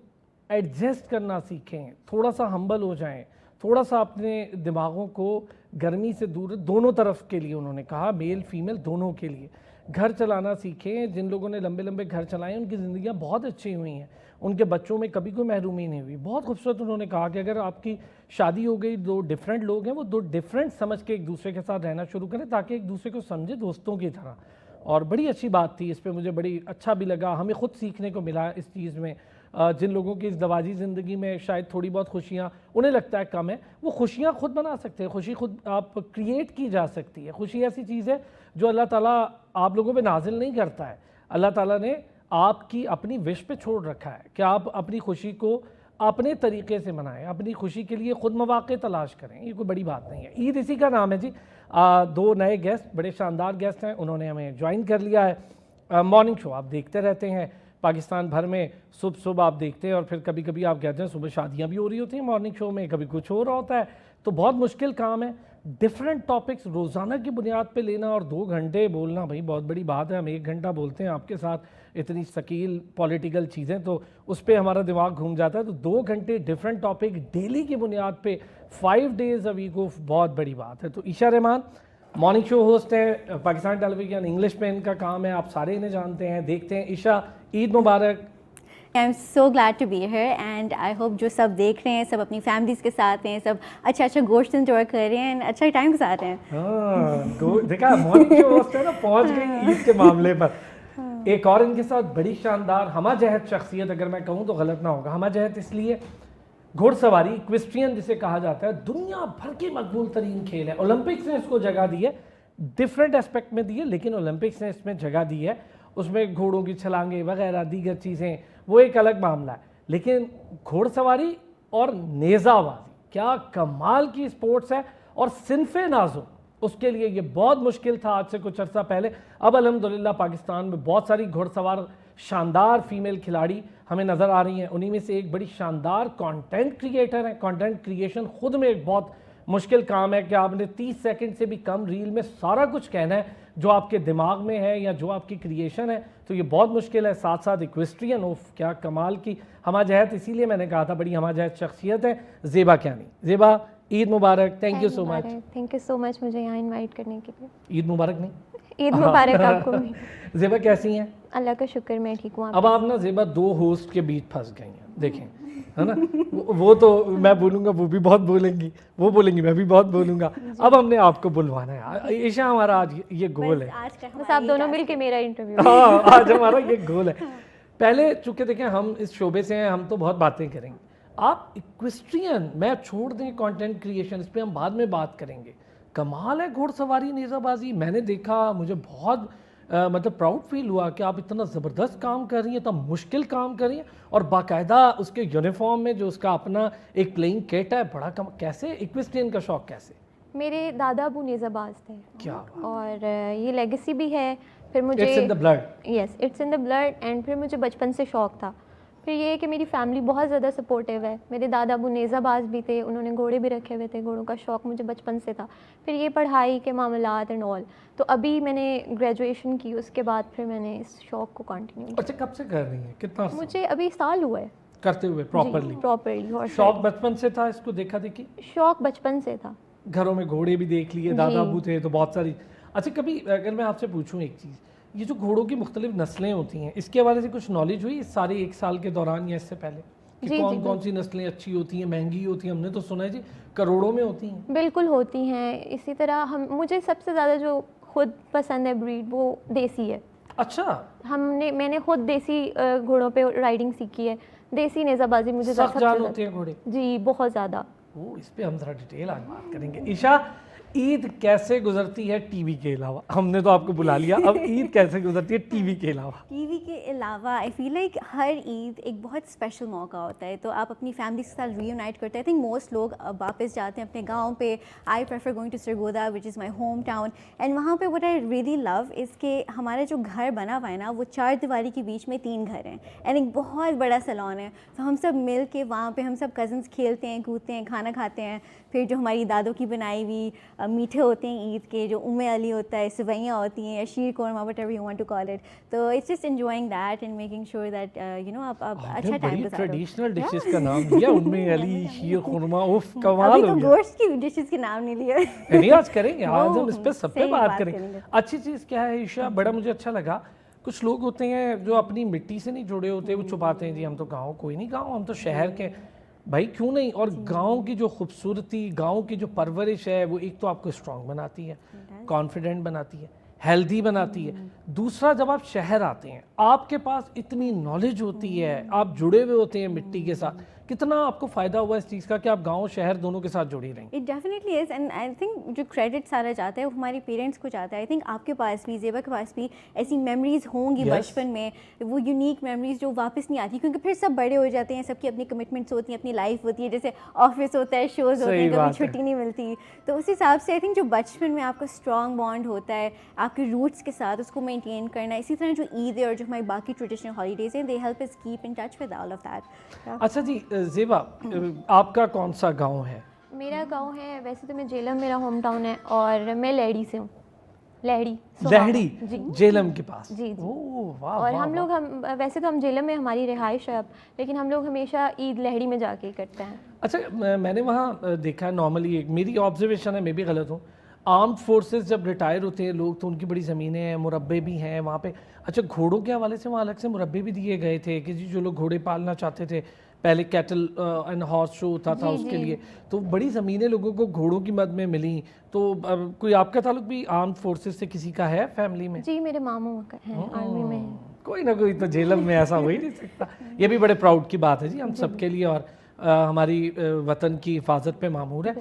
ایڈجسٹ کرنا سیکھیں، تھوڑا سا ہمبل ہو جائیں، تھوڑا سا اپنے دماغوں کو گرمی سے دور، دونوں طرف کے لیے انہوں نے کہا، میل فیمیل دونوں کے لیے گھر چلانا سیکھیں. جن لوگوں نے لمبے لمبے گھر چلائے ان کی زندگیاں بہت اچھی ہوئی ہیں، ان کے بچوں میں کبھی کوئی محرومی نہیں ہوئی. بہت خوبصورت انہوں نے کہا کہ اگر آپ کی شادی ہو گئی، دو ڈیفرنٹ لوگ ہیں، وہ دو ڈیفرنٹ سمجھ کے ایک دوسرے کے ساتھ رہنا شروع کریں تاکہ ایک دوسرے کو سمجھے دوستوں کی طرح. اور بڑی اچھی بات تھی، اس پہ مجھے بڑی اچھا بھی لگا. ہمیں خود سیکھنے کو ملا اس چیز میں. جن لوگوں کی اس زواجی زندگی میں شاید تھوڑی بہت خوشیاں انہیں لگتا ہے کم ہے، وہ خوشیاں خود بنا سکتے ہیں. خوشی خود آپ کریٹ کی جا سکتی ہے. خوشی ایسی چیز ہے جو اللہ تعالیٰ آپ لوگوں پہ نازل نہیں کرتا ہے. اللہ تعالیٰ نے آپ کی اپنی وش پہ چھوڑ رکھا ہے کہ آپ اپنی خوشی کو اپنے طریقے سے منائیں، اپنی خوشی کے لیے خود مواقع تلاش کریں. یہ کوئی بڑی بات نہیں ہے. عید اسی کا نام ہے جی. 2 نئے گیسٹ، بڑے شاندار گیسٹ ہیں، انہوں نے ہمیں جوائن کر لیا ہے. مارننگ شو آپ دیکھتے رہتے ہیں پاکستان بھر میں. صبح آپ دیکھتے ہیں، اور پھر کبھی کبھی آپ کہتے ہیں صبح شادیاں بھی ہو رہی ہوتی ہیں مارننگ شو میں، کبھی کچھ ہو رہا ہوتا ہے. تو بہت مشکل کام ہے. ڈیفرنٹ ٹاپکس روزانہ کی بنیاد پہ لینا اور 2 گھنٹے بولنا، بھائی بہت بڑی بات ہے. ہم 1 گھنٹہ بولتے ہیں آپ کے ساتھ اتنی ثقیل پولیٹیکل چیزیں، تو اس پہ ہمارا دماغ گھوم جاتا ہے. تو 2 گھنٹے ڈیفرنٹ ٹاپک ڈیلی کی بنیاد پہ 5 days a week بہت بڑی بات ہے. تو عشا رحمان مارننگ شو ہوسٹ ہے پاکستان ٹیلی ویژن انگلش میں، ان کا کام ہے، آپ سارے انہیں جانتے ہیں، دیکھتے ہیں. عشا عید مبارک. I am so glad to be here and I hope جو سب دیکھ رہے ہیں سب اپنی فیملیز کے ساتھ ہیں، سب اچھا گوشت انجوائے کر رہے ہیں اینڈ اچھا ٹائم گزار رہے ہیں. ہاں دیکھا مارننگ شو ہوسٹ ہے نا، پہنچ گئی عید کے معاملے پر. ایک اور ان کے ساتھ بڑی شاندار ہمہ جہت شخصیت، اگر میں کہوں تو غلط نہ ہوگا. ہمہ جہت اس لیے گھوڑ سواری، ایکویسٹرین جسے کہا جاتا ہے، دنیا بھر کی مقبول ترین کھیل ہے. اولمپکس نے اس کو جگہ دی ہے، ڈفرینٹ اسپیکٹ میں دی ہے، لیکن اولمپکس نے اس میں جگہ دی ہے. اس میں گھوڑوں کی چھلانگیں وغیرہ دیگر چیزیں وہ ایک الگ معاملہ ہے. لیکن گھوڑ سواری اور نیزہ بازی کیا کمال کی سپورٹس ہے. اور صنف نازو اس کے لیے یہ بہت مشکل تھا آج سے کچھ عرصہ پہلے. اب الحمدللہ پاکستان میں بہت ساری گھوڑ سوار شاندار فیمیل کھلاڑی ہمیں نظر آ رہی ہیں. انہی میں سے ایک بڑی شاندار کانٹینٹ کریٹر ہیں. کانٹینٹ کریشن خود میں ایک بہت مشکل کام ہے کہ آپ نے 30 سیکنڈ سے بھی کم ریل میں سارا کچھ کہنا ہے جو آپ کے دماغ میں ہے یا جو آپ کی کریشن ہے تو یہ بہت مشکل ہے. ساتھ ساتھ ایکویسٹرین، اوف کیا کمال کی ہمہ جہت، اسی لیے میں نے کہا تھا بڑی ہمہ جہت شخصیت ہے زیبا کیانی. زیبا عید مبارک. Thank you so much. Thank you so much مجھے یہاں انوائٹ کرنے کے لیے. عید مبارک نہیں، عید مبارک آپ کو بھی. زیبا کیسی ہیں؟ اللہ کا شکر میں ٹھیک ہوں. اب آپ نا زیبا دو ہوسٹ کے بیچ پھنس گئی ہیں، دیکھیں ہے نا. وہ تو میں بولوں گا وہ بھی بہت بولیں گی، وہ بولیں گی میں بھی بہت بولوں گا. اب ہم نے آپ کو بلوانا ہے. عائشہ ہمارا آج یہ گول ہے، بس آپ دونوں مل کے میرا انٹرویو. ہاں آج ہمارا یہ گول ہے. پہلے چونکہ دیکھیں ہم اس شعبے سے ہیں، ہم تو بہت باتیں کریں گے. آپ ایکویسٹرین میں چھوڑ دیں کانٹینٹ کریشن، اس پہ ہم بعد میں بات کریں گے. کمال ہے گھوڑ سواری نیزہ بازی. میں نے دیکھا، مجھے بہت مطلب پراؤڈ فیل ہوا کہ آپ اتنا زبردست کام کر رہی ہیں، اتنا مشکل کام کر رہی ہیں، اور باقاعدہ اس کے یونیفارم میں جو اس کا اپنا ایک پلینگ کٹ ہے. بڑا کیسے ایکویسٹرین کا شوق کیسے؟ میرے دادا ابو نیزہ باز تھے، کیا اور یہ لیگیسی بھی ہے. پھر مجھے it's in the blood. Yes it's in the blood. And پھر مجھے بچپن سے شوق تھا. پھر یہ ہے کہ میری فیملی بہت زیادہ سپورٹیو ہے. میرے دادا ابو نیزہ باز بھی تھے، انہوں نے گھوڑے بھی رکھے ہوئے تھے، گھوڑوں کا شوق مجھے بچپن سے تھا. پھر یہ پڑھائی کے معاملات اینڈ آل. تو ابھی میں نے گریجویشن کی، اس کے بعد پھر میں نے اس شوق کو کنٹینیو کیا. اچھا کب سے کر رہی ہیں؟ کتنا عرصہ مجھے ابھی سال ہوا ہے کرتے ہوئے پراپرلی؟ پراپرلی. اور شوق بچپن سے تھا اس کو دیکھا دیکھی؟ شوق بچپن سے تھا. گھروں میں گھوڑے بھی دیکھ لیے، دادا ابو تھے تو بہت ساری. اچھا کبھی اگر میں آپ سے پوچھوں ایک چیز، یہ جو گھوڑوں کی مختلف نسلیں ہوتی ہیں، اس کے حوالے سے کچھ نالج ہوئی اس سارے ایک سال کے دوران یا اس سے پہلے کہ کون کون سی نسلیں اچھی ہوتی ہیں، مہنگی ہوتی ہیں؟ ہم نے تو سنا ہے جی کروڑوں میں ہوتی ہیں. بالکل ہوتی ہیں. اسی طرح مجھے سب سے زیادہ جو خود پسند ہے بریڈ وہ دیسی ہے. اچھا میں نے خود دیسی گھوڑوں پہ رائڈنگ سیکھی ہے. دیسی نیزہ بازی مجھے سخت جان ہوتے ہیں گھوڑے. جی بہت زیادہ. اس پہ ہم ذرا ڈیٹیل آج بات کریں گے. عائشہ عید کیسے گزرتی ہے ٹی وی کے علاوہ؟ ہم نے تو آپ کو بلا لیا، اب عید کیسے گزرتی ہے ٹی وی کے علاوہ؟ ٹی وی کے علاوہ آئی فیل لائک ہر عید ایک بہت اسپیشل موقع ہوتا ہے. تو آپ اپنی فیملی کے ساتھ ری یونائٹ کرتے ہیں. آئی تھنک موسٹ لوگ واپس جاتے ہیں اپنے گاؤں پہ. I prefer going to Sargodha which is my home town. And وہاں پہ وٹ آئی ریئلی لو از کہ ہمارا جو گھر بنا ہوا ہے نا، وہ 4 دیواری کے بیچ میں 3 گھر ہیں، اینڈ ایک بہت بڑا سیلون ہے. تو ہم سب مل کے وہاں پہ ہم سب کزنس کھیلتے ہیں، کودتے ہیں، کھانا کھاتے ہیں. پھر جو ہماری دادوں کی بنائی ہوئی میٹھے ہوتے ہیں عید کے، جو علی ہوتا ہے، سوئیاں ہوتی ہیں یا sheer khurma whatever you want to call it. تو it's just enjoying that and making sure that you know آپ اچھا ٹائم گزارو. ٹریڈیشنل ڈشز کا نام دیا، علی، شیر قورمہ، اوف کمال ہو گیا. گوشت کی ڈشز کے نام نہیں لیے. نہیں آج کریں گے، آج ہم اس پہ سب پہ بات کریں گے. اچھی چیز کیا ہے عائشہ، بڑا مجھے اچھا لگا، کچھ لوگ ہوتے ہیں جو اپنی مٹی سے نہیں جڑے ہوتے، وہ چھپاتے ہیں جی ہم تو گاؤں، کوئی نہیں گاؤں، ہم تو شہر کے. بھائی کیوں نہیں؟ اور گاؤں کی جو خوبصورتی، گاؤں کی جو پرورش ہے، وہ ایک تو آپ کو اسٹرانگ بناتی ہے، کانفیڈنٹ بناتی ہے، ہیلدی بناتی ہے. دوسرا جب آپ شہر آتے ہیں، آپ کے پاس اتنی نالج ہوتی ہے، آپ جڑے ہوئے ہوتے ہیں مٹی کے ساتھ. کتنا آپ کو فائدہ ہوا اس چیز کا کہ آپ گاؤں شہر دونوں کے ساتھ جڑی رہیں؟ It definitely is. And I think جو کریڈٹ سارا جاتا ہے وہ ہمارے پیرنٹس کو جاتا ہے. آئی تھنک آپ کے پاس بھی، زیبا کے پاس بھی ایسی میموریز ہوں گی بچپن میں، وہ یونیک میموریز جو واپس نہیں آتی، کیونکہ پھر سب بڑے ہو جاتے ہیں، سب کی اپنی کمٹمنٹس ہوتی ہیں، اپنی لائف ہوتی ہے، جیسے آفس ہوتا ہے، شوز ہوتے ہیں، کبھی چھٹی نہیں ملتی. تو اس حساب سے آئی تھنک جو بچپن میں آپ کا اسٹرانگ بانڈ ہوتا ہے آپ کے روٹس کے ساتھ، اس کو مینٹین کرنا. اسی طرح جو عید ہے اور جو ہماری باقی ٹریڈیشنل ہالیڈیز ہیں، they help us keep in touch with all of that. اچھا جی زیبا، آپ کا کون سا گاؤں ہے؟ میرا گاؤں ہے، ویسے تو میں جیلم میرا ہوم ٹاؤن ہے، اور میں لہڑی سے ہوں. لہڑی جیلم کے پاس. جی جی. اور ہم لوگ ویسے تو ہم جیلم میں ہماری رہائش ہے اب، لیکن ہم لوگ ہمیشہ عید لہڑی میں جا کے کرتے ہیں. اچھا میں نے وہاں دیکھا ہے نارملی، ایک میری آبزرویشن ہے، میں بھی غلط ہوں، آرمڈ فورسز جب ریٹائر ہوتے ہیں لوگ تو ان کی بڑی زمینیں ہیں، مربے بھی ہیں وہاں پہ. اچھا گھوڑوں کے حوالے سے وہاں الگ سے مربے بھی دیے گئے تھے کہ جی جو لوگ گھوڑے پالنا چاہتے تھے، پہلے کیٹل اینڈ ہارس شو ہوتا تھا اس کے لیے، تو بڑی زمینیں لوگوں کو گھوڑوں کی مد میں ملیں. تو کوئی آپ کا تعلق بھی آرمڈ فورسز سے کسی کا ہے فیملی میں؟ جی میرے ماموں ہیں آرمی میں. کوئی نہ کوئی تو جیلم میں ایسا ہو ہی نہیں سکتا. یہ بھی بڑے پراؤڈ کی بات ہے جی ہم سب کے لیے، اور ہماری وطن کی حفاظت پہ مامور ہے.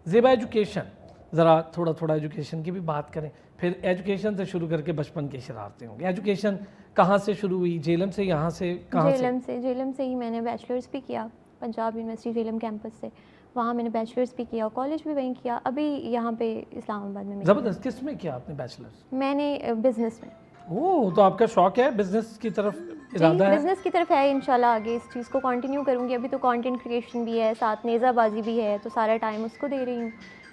زیبا ایجوکیشن، ذرا تھوڑا ایجوکیشن کی بھی بات کریں. پھر ایجوکیشن سے شروع کر کے بچپن کی شرارتیں ہوں گی. ایجوکیشن کہاں سے شروع ہوئی؟ جیلم سے؟ یہاں سے کہاں سے؟ جیلم سے ہی میں نے بیچلرز بھی کیا پنجاب یونیورسٹی جیلم کیمپس سے. وہاں میں نے بیچلرز بھی کیا، کالج بھی وہیں کیا. ابھی یہاں پہ اسلام آباد میں. زبردست. کس میں کیا آپ نے بیچلرز؟ میں نے بزنس میں. اوہ، تو آپ کا شوق ہے بزنس کی طرف، ارادہ ہے؟ بزنس کی طرف ہے انشاءاللہ. آگے اس چیز کو کنٹینیو کروں گی. ابھی تو کانٹینٹ کریشن بھی ہے، ساتھ نیزہ بازی بھی ہے، تو سارا ٹائم اس کو دے رہی ہوں.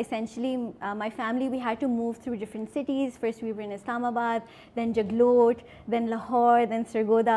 essentially my family, we had to move through different cities. First we were in Islamabad, then Jaglot, then Lahore, then Sargodha.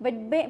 but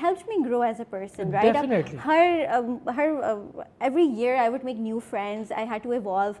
helped me grow as a person, right? Definitely. Every year I would make new friends. I had to evolve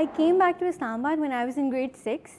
I came back to Islamabad when I was in grade 6.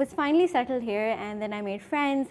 was finally settled here and then I made friends.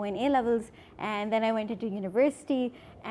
ONA levels and then I went into university.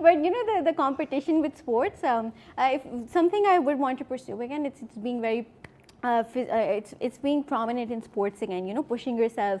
But the competition with sports, if something I would want to pursue again, it's being very it's being prominent in sports again, pushing yourself.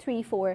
3-4.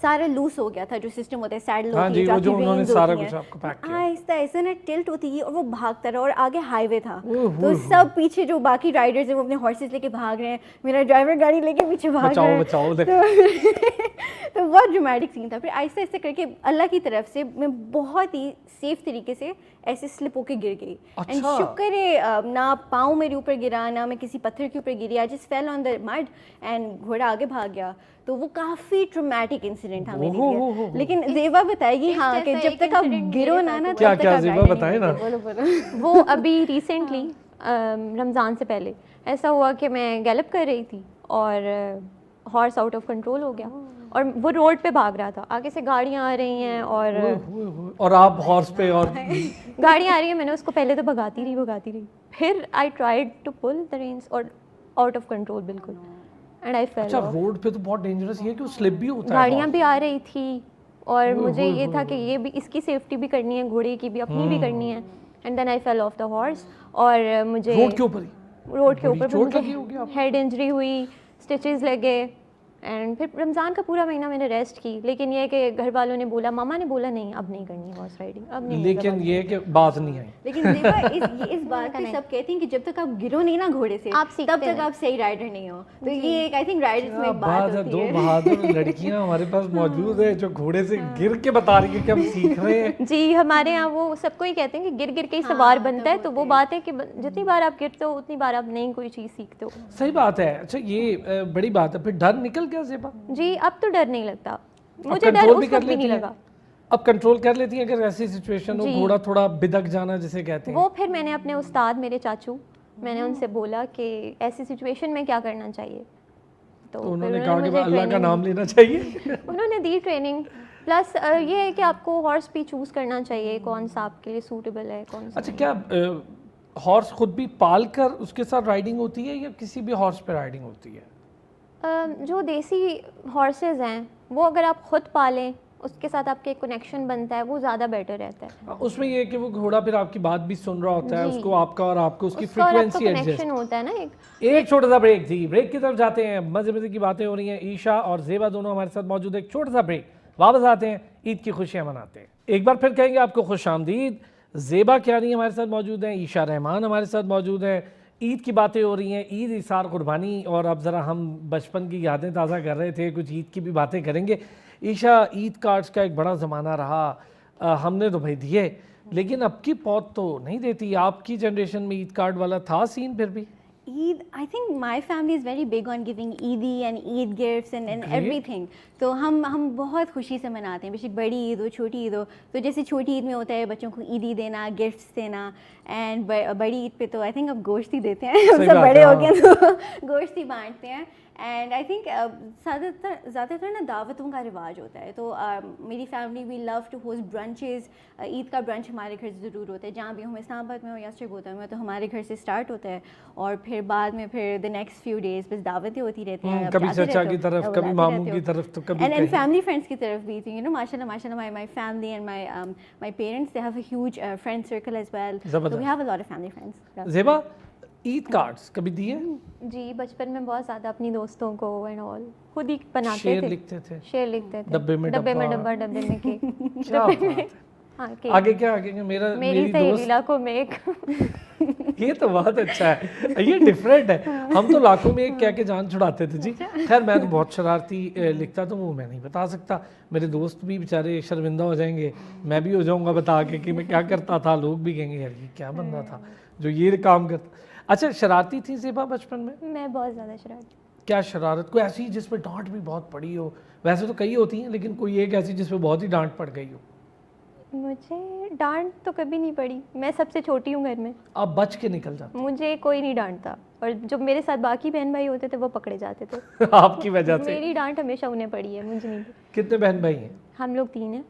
سارا loss ہو گیا تھا جو system ہوتا ہے Siddle ہاں ہوتی ہے جی، وہ جو انہوں نے سارا ہیں، کچھ آپ کو پیک کیا. آہستہ آہستہ نا ٹلٹ ہوتی گئی اور وہ بھاگتا رہا اور آگے ہائی وے تھا تو سب پیچھے جو باقی رائڈرز ہیں وہ اپنے ہارسز لے کے بھاگ رہے ہیں, میرا ڈرائیور گاڑی لے کے پیچھے بھاگ رہا ہے. بچاؤ تو بہت ڈرامیٹک سین تھا. پھر آہستہ آہستہ کر کے اللہ کی طرف سے میں بہت ہی سیف طریقے سے ایسے سلپ ہو کے گر گئی. اینڈ شکر ہے نہ پاؤں میرے اوپر گرا, نہ میں کسی پتھر کے اوپر گری, I just fell on the mud and گھوڑا آگے بھاگ گیا. تو وہ کافی ٹرامیٹک انسیڈنٹ تھا میرے لیے. لیکن زیبا بتائے گی ہاں کہ جب تک آپ گرو نا نا کیا کیا زیبا بتائیں نا. وہ ابھی ریسنٹلی رمضان سے پہلے ایسا ہوا کہ میں گیلپ کر رہی تھی اور ہارس آؤٹ آف کنٹرول ہو گیا اور وہ روڈ پہ بھاگ رہا تھا, آگے سے گاڑیاں آ رہی ہیں اور آپ ہارس پہ اور گاڑیاں آ رہی ہیں. میں نے اس کو پہلے تو بھگاتی رہی, پھر آئی ٹرائیڈ ٹو پل دا رینس اور آؤٹ آف کنٹرول بالکل. اینڈ آئی فیل. اچھا روڈ پہ تو بہت ڈینجرس یہ کہ وہ سلپ بھی ہوتا ہے, گاڑیاں بھی آ رہی تھی اور مجھے یہ تھا کہ یہ بھی اس کی سیفٹی بھی کرنی ہے, گھوڑے کی بھی اپنی بھی کرنی ہے. And then I fell off the horse اور مجھے روڈ کے اوپر مجھے ہیڈ انجری ہوئی, اسٹچز لگے. اینڈ پھر رمضان کا پورا مہینہ میں نے ریسٹ کی. لیکن یہ کہ گھر والوں نے بولا, ماما نے بولا نہیں اب نہیں کرنی ہارس رائڈنگ, اب نہیں. لیکن یہ کہ باز نہیں آئی. لیکن اس بات پہ سب کہتے ہیں کہ جب تک آپ گرو نہیں نا گھوڑے سے تب تک آپ صحیح رائڈر نہیں ہو. تو یہ ایک آئی تھنک رائڈرز میں ایک بات ہوتی ہے. دو بہادر لڑکیاں ہمارے پاس موجود ہیں جو گھوڑے سے گر کے بتا رہی ہیں کہ ہم سیکھ رہے ہیں. جی ہمارے یہاں وہ سب کو ہی کہتے ہیں کہ گر گر کے ہی سوار بنتا ہے. تو وہ بات ہے کہ جتنی بار آپ گرتے ہو اتنی بار آپ نئی کوئی چیز سیکھتے ہو. صحیح بات ہے. اچھا یہ بڑی بات ہے. پھر ڈر نکل گیا زیبا؟ جی اب تو ڈر نہیں لگتا مجھے, ڈر اس وقت بھی نہیں لگا. اب کنٹرول کر لیتی ہیں اگر ایسی سچویشن ہو, گھوڑا تھوڑا بدک جانا جسے کہتے ہیں. وہ پھر میں نے اپنے استاد میرے چاچو, میں نے ان سے بولا کہ ایسی سچویشن میں کیا کرنا چاہیے. تو انہوں نے کہا کہ اللہ کا نام لینا چاہیے. انہوں نے دی ٹریننگ. پلس یہ ہے کہ آپ کو ہارس بھی چوز کرنا چاہیے کون سا آپ کے لیے سوٹیبل ہے کون سا. اچھا کیا ہارس خود بھی پال کر اس کے ساتھ رائڈنگ ہوتی ہے یا کسی بھی ہارس پہ رائڈنگ ہوتی ہے؟ جو دیسی ہارسز ہیں وہ اگر آپ خود پالیں اس کے ساتھ آپ کے کنیکشن بنتا ہے وہ زیادہ بیٹر رہتا ہے. اس میں یہ کہ وہ گھوڑا پھر آپ کی بات بھی سن رہا ہوتا ہے, اس کو آپ کا اور آپ کو اس کی فریکوینسی کنیکشن ہوتا ہے نا. ایک چھوٹا سا بریک. جی بریک کی طرف جاتے ہیں. مزے کی باتیں ہو رہی ہیں. عیشا اور زیبا دونوں ہمارے ساتھ موجود ہیں. ایک چھوٹا سا بریک, واپس آتے ہیں, عید کی خوشیاں مناتے ہیں. ایک بار پھر کہیں گے آپ کو خوش آمدید. زیبا کیانی ہمارے ساتھ موجود ہیں, عیشا رحمان ہمارے ساتھ موجود ہیں. عید کی باتیں ہو رہی ہیں, عید ایثار قربانی, اور اب ذرا ہم بچپن کی یادیں تازہ کر رہے تھے, کچھ عید کی بھی باتیں کریں گے. عیشا عید کارڈز کا ایک بڑا زمانہ رہا, ہم نے تو بھائی دیے, لیکن اب کی پوت تو نہیں دیتی. آپ کی جنریشن میں عید کارڈ والا تھا سین پھر بھی؟ Eid, I think my family is very big on giving Eidi and Eid gifts and everything. تو ہم بہت خوشی سے مناتے ہیں, بے شک بڑی عید ہو چھوٹی عید ہو. تو جیسے چھوٹی عید میں ہوتا ہے بچوں کو عیدی دینا, گفٹس دینا, اینڈ بڑی عید پہ تو آئی تھنک اب گوشت ہی دیتے ہیں, ہم سب بڑے ہو گئے تو گوشت ہی بانٹتے ہیں. اینڈ آئی تھنک زیادہ تر نا دعوتوں کا رواج ہوتا ہے. تو میری family we love to host brunches. Eid کا برنچ ہمارے گھر سے ضرور ہوتا ہے, جہاں بھی ہم اسلام آباد میں ہو یا سرگودا میں, تو ہمارے گھر سے اسٹارٹ ہوتا ہے, اور پھر بعد میں پھر دی نیکسٹ فیو ڈیز بس دعوتیں ہوتی رہتی ہیں, کبھی چچا کی طرف, کبھی ماموں کی طرف, تو کبھی اینڈ فیملی فرینڈس کی طرف بھی. یو نو ماشاء اللہ my family and my parents they have a huge friend circle as well, so we have a lot of family friends. Zeba Eid cards کبھی دیے؟ جی بچپن میں بہت زیادہ اپنی دوستوں کو اینڈ آل خود ہی بناتے تھے. شعر لکھتے تھے ڈبے میں ڈبے میں کیک. آگے کیا آگے میری سہیلی لاکھوں میں ایک. یہ تو بہت اچھا ہے, یہ ڈفرینٹ ہے. ہم تو لاکھوں میں ایک کہہ کے جان چھڑاتے تھے. جی خیر میں تو بہت شرارتی لکھتا تو وہ میں نہیں بتا سکتا, میرے دوست بھی بیچارے شرمندہ ہو جائیں گے, میں بھی ہو جاؤں گا بتا کے کہ میں کیا کرتا تھا. لوگ بھی کہیں گے یار یہ کیا بندہ تھا جو یہ کام کرتا. اچھا شرارتی تھی زیبا بچپن میں؟ میں بہت زیادہ شرارتی. کیا شرارت کوئی ایسی جس پہ ڈانٹ بھی بہت پڑی ہو؟ ویسے تو کئی ہوتی ہیں لیکن کوئی ایک ایسی جس پہ بہت ہی ڈانٹ پڑ گئی ہو؟ مجھے ڈانٹ تو کبھی نہیں پڑی, میں سب سے چھوٹی ہوں گھر میں. آپ بچ کے نکل جاتے؟ مجھے کوئی نہیں ڈانٹتا, اور جو میرے ساتھ باقی بہن بھائی ہوتے تھے وہ پکڑے جاتے تھے. آپ کی وجہ سے؟ میری ڈانٹ ہمیشہ انہیں پڑی ہے, مجھے نہیں. کتنے بہن بھائی ہیں؟ ہم لوگ 3 ہیں.